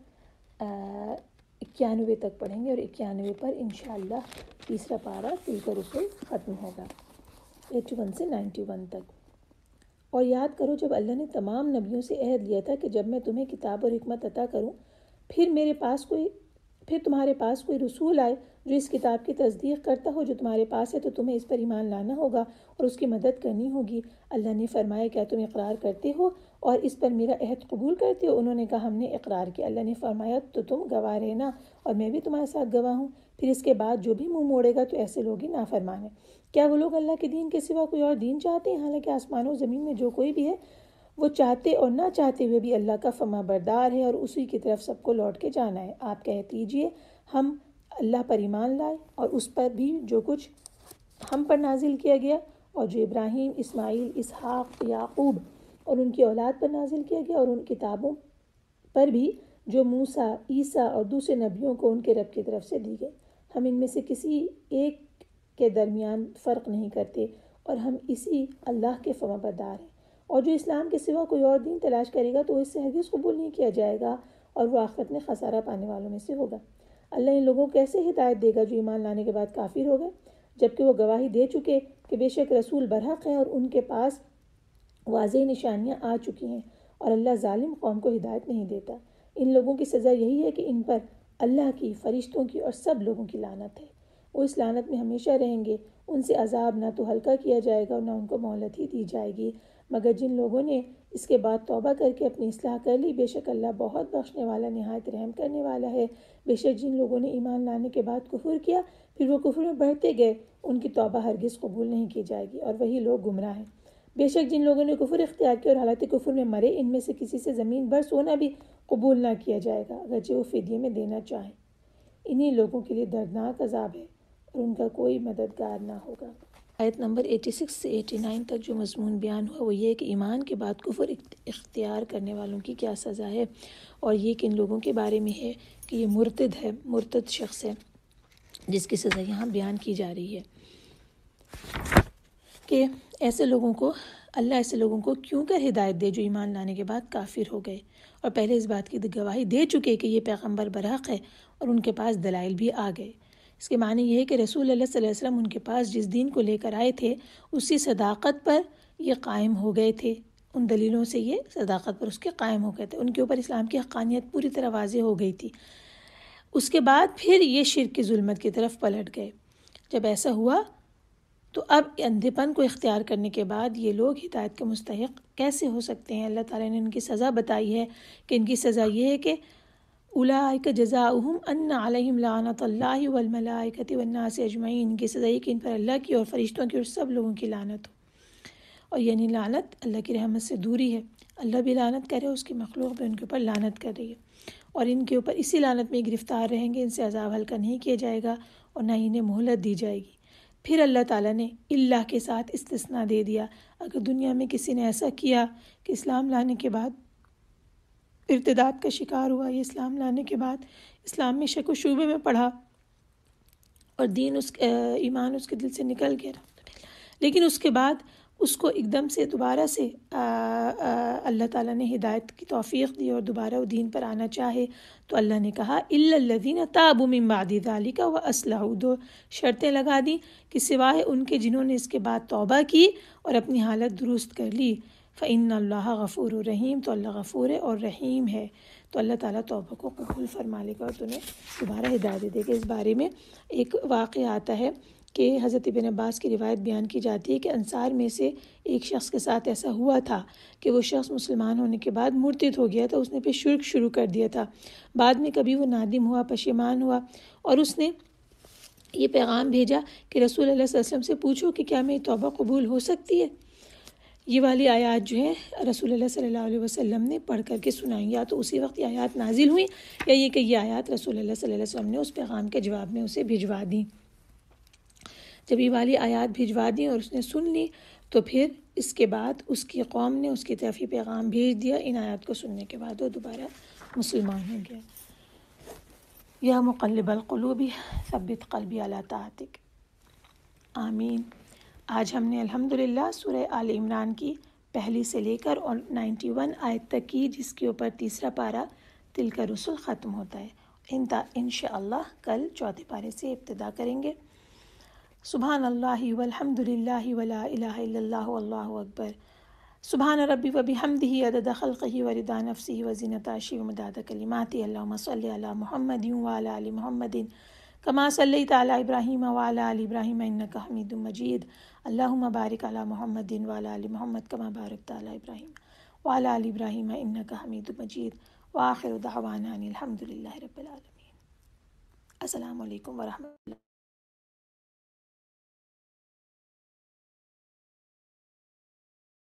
91 تک پڑھیں گے، اور 91 پر انشاءاللہ تیسرا پارہ تلک الرسل ختم ہوگا، 81 سے 91 تک۔ اور یاد کرو جب اللہ نے تمام نبیوں سے عہد لیا تھا کہ جب میں تمہیں کتاب اور حکمت عطا کروں، پھر تمہارے پاس کوئی رسول آئے جو اس کتاب کی تصدیق کرتا ہو جو تمہارے پاس ہے، تو تمہیں اس پر ایمان لانا ہوگا اور اس کی مدد کرنی ہوگی۔ اللہ نے فرمایا، کیا تم اقرار کرتے ہو اور اس پر میرا عہد قبول کرتے ہو؟ انہوں نے کہا، ہم نے اقرار کیا۔ اللہ نے فرمایا، تو تم گواہ رہنا اور میں بھی تمہارے ساتھ گواہ ہوں۔ پھر اس کے بعد جو بھی منہ موڑے گا تو ایسے لوگ ہی نافرمان ہیں۔ کیا وہ لوگ اللہ کے دین کے سوا کوئی اور دین چاہتے ہیں؟ حالانکہ آسمانوں و زمین میں جو کوئی بھی ہے، وہ چاہتے اور نہ چاہتے ہوئے بھی اللہ کا فرما بردار ہے، اور اسی کی طرف سب کو لوٹ کے جانا ہے۔ آپ کہہ دیجئے، ہم اللہ پر ایمان لائے اور اس پر بھی جو کچھ ہم پر نازل کیا گیا، اور جو ابراہیم، اسماعیل، اسحاق، یعقوب اور ان کی اولاد پر نازل کیا گیا، اور ان کتابوں پر بھی جو موسیٰ، عیسیٰ اور دوسرے نبیوں کو ان کے رب کی طرف سے دی گئی۔ ہم ان میں سے کسی ایک کے درمیان فرق نہیں کرتے، اور ہم اسی اللہ کے فرما بردار ہیں۔ اور جو اسلام کے سوا کوئی اور دین تلاش کرے گا تو اس سے ہرگز قبول نہیں کیا جائے گا، اور وہ آخرت میں خسارہ پانے والوں میں سے ہوگا۔ اللہ ان لوگوں کو کیسے ہدایت دے گا جو ایمان لانے کے بعد کافر ہو گئے، جبکہ وہ گواہی دے چکے کہ بے شک رسول برحق ہیں اور ان کے پاس واضح نشانیاں آ چکی ہیں، اور اللہ ظالم قوم کو ہدایت نہیں دیتا۔ ان لوگوں کی سزا یہی ہے کہ ان پر اللہ کی، فرشتوں کی اور سب لوگوں کی لعنت ہے۔ وہ اس لعنت میں ہمیشہ رہیں گے، ان سے عذاب نہ تو ہلکا کیا جائے گا اور نہ ان کو مہلت ہی دی جائے گی، مگر جن لوگوں نے اس کے بعد توبہ کر کے اپنی اصلاح کر لی، بے شک اللہ بہت بخشنے والا، نہایت رحم کرنے والا ہے۔ بے شک جن لوگوں نے ایمان لانے کے بعد کفر کیا، پھر وہ کفر میں بڑھتے گئے، ان کی توبہ ہرگز قبول نہیں کی جائے گی، اور وہی لوگ گمراہ ہیں۔ بے شک جن لوگوں نے کفر اختیار کیا اور حالت کفر میں مرے، ان میں سے کسی سے زمین بھر سونا بھی قبول نہ کیا جائے گا، اگرچہ وہ فدیے میں دینا چاہیں۔ انہی لوگوں کے لیے دردناک عذاب ہے، اور ان کا کوئی مددگار نہ ہوگا۔ آیت نمبر 86 سے 89 تک جو مضمون بیان ہوا وہ یہ ہے کہ ایمان کے بعد کفر اختیار کرنے والوں کی کیا سزا ہے، اور یہ کن لوگوں کے بارے میں ہے کہ یہ مرتد ہے، مرتد شخص ہے جس کی سزا یہاں بیان کی جا رہی ہے کہ ایسے لوگوں کو اللہ ایسے لوگوں کو کیوں کر ہدایت دے جو ایمان لانے کے بعد کافر ہو گئے اور پہلے اس بات کی گواہی دے چکے کہ یہ پیغمبر برحق ہے اور ان کے پاس دلائل بھی آ گئے۔ اس کے معنی یہ ہے کہ رسول اللہ صلی اللہ علیہ وسلم ان کے پاس جس دین کو لے کر آئے تھے اسی صداقت پر یہ قائم ہو گئے تھے، ان دلیلوں سے یہ صداقت پر اس کے قائم ہو گئے تھے، ان کے اوپر اسلام کی حقانیت پوری طرح واضح ہو گئی تھی۔ اس کے بعد پھر یہ شرک کی ظلمت کی طرف پلٹ گئے۔ جب ایسا ہوا تو اب اندھے پن کو اختیار کرنے کے بعد یہ لوگ ہدایت کے مستحق کیسے ہو سکتے ہیں؟ اللہ تعالیٰ نے ان کی سزا بتائی ہے کہ ان کی سزا یہ ہے کہ اولئک جزاؤہم ان علیہم لعنت اللہ والملائکۃ والناس اجمعین، ان کی سزا یہ کہ ان پر اللہ کی اور فرشتوں کی اور سب لوگوں کی لعنت ہو، اور یعنی لعنت اللہ کی رحمت سے دوری ہے، اللہ بھی لعنت کر رہے، اس کی مخلوق بھی ان کے اوپر لعنت کر رہی ہے، اور ان کے اوپر اسی لعنت میں گرفتار رہیں گے، ان سے عذاب ہلکا نہیں کیا جائے گا اور نہ انہیں مہلت دی جائے گی۔ پھر اللہ تعالیٰ نے اللہ کے ساتھ استثناء دے دیا، اگر دنیا میں کسی نے ایسا کیا کہ اسلام لانے کے بعد ارتداد کا شکار ہوا، یہ اسلام لانے کے بعد اسلام میں شک و شبے میں پڑھا اور ایمان اس کے دل سے نکل گیا، لیکن اس کے بعد اس کو ایک دم سے دوبارہ سے اللہ تعالیٰ نے ہدایت کی توفیق دی اور دوبارہ وہ دین پر آنا چاہے تو اللہ نے کہا الا الذین تابوا من بعد ذلک واصلحوا، دو شرطیں لگا دیں کہ سوائے ان کے جنہوں نے اس کے بعد توبہ کی اور اپنی حالت درست کر لی، فإن اللہ غفور رحیم، تو اللہ غفور اور رحیم ہے، تو اللہ تعالیٰ توبہ کو قبول فرما لے گا اور تمہیں دوبارہ ہدایت دے گا۔ اس بارے میں ایک واقعہ آتا ہے کہ حضرت ابن عباس کی روایت بیان کی جاتی ہے کہ انصار میں سے ایک شخص کے ساتھ ایسا ہوا تھا کہ وہ شخص مسلمان ہونے کے بعد مرتد ہو گیا تھا، اس نے پھر شرک شروع کر دیا تھا، بعد میں کبھی وہ نادم ہوا، پشیمان ہوا اور اس نے یہ پیغام بھیجا کہ رسول اللہ صلی اللہ علیہ وسلم سے پوچھو کہ کیا میری توبہ قبول ہو سکتی ہے۔ یہ والی آیات جو ہے رسول اللہ صلی اللہ علیہ وسلم نے پڑھ کر کے سنائیں، یا تو اسی وقت یہ آیات نازل ہوئیں یا یہ کہ یہ آیات رسول اللہ صلی اللہ علیہ وسلم نے اس پیغام کے جواب میں اسے بھجوا دیں۔ جب یہ والی آیات بھجوا دیں اور اس نے سن لی تو پھر اس کے بعد اس کی قوم نے اس کی طرف یہ پیغام بھیج دیا، ان آیات کو سننے کے بعد وہ دوبارہ مسلمان ہو گیا۔ یا مقلب القلوب ثبت قلبی علی طاعتک، آمین۔ آج ہم نے الحمدللہ سورہ آل عمران کی پہلی سے لے کر اور 91 آیت تک کی، جس کے اوپر تیسرا پارہ تلک الرسل ختم ہوتا ہے۔ انشاءاللہ کل چوتھے پارے سے ابتدا کریں گے۔ سبحان اللہ والحمد للہ ولا الہ الا اللہ واللہ اکبر، سبحان ربی وبحمدہ عدد خلقہ ورضا نفسہ وزینۃ عرشہ ومداد کلماتہ، اللہم صلی علی محمد وعلی آل محمد کما صلیت علی ابراہیم وعلی آل ابراہیم انک حمید مجید، اللہم بارک علی محمد وعلی آل محمد کما بارکت علی ابراہیم وعلی آل ابراہیم انک حمید مجید، وآخر دعوانا ان الحمد للہ رب العالمین۔ السلام علیکم ورحمۃ اللہ۔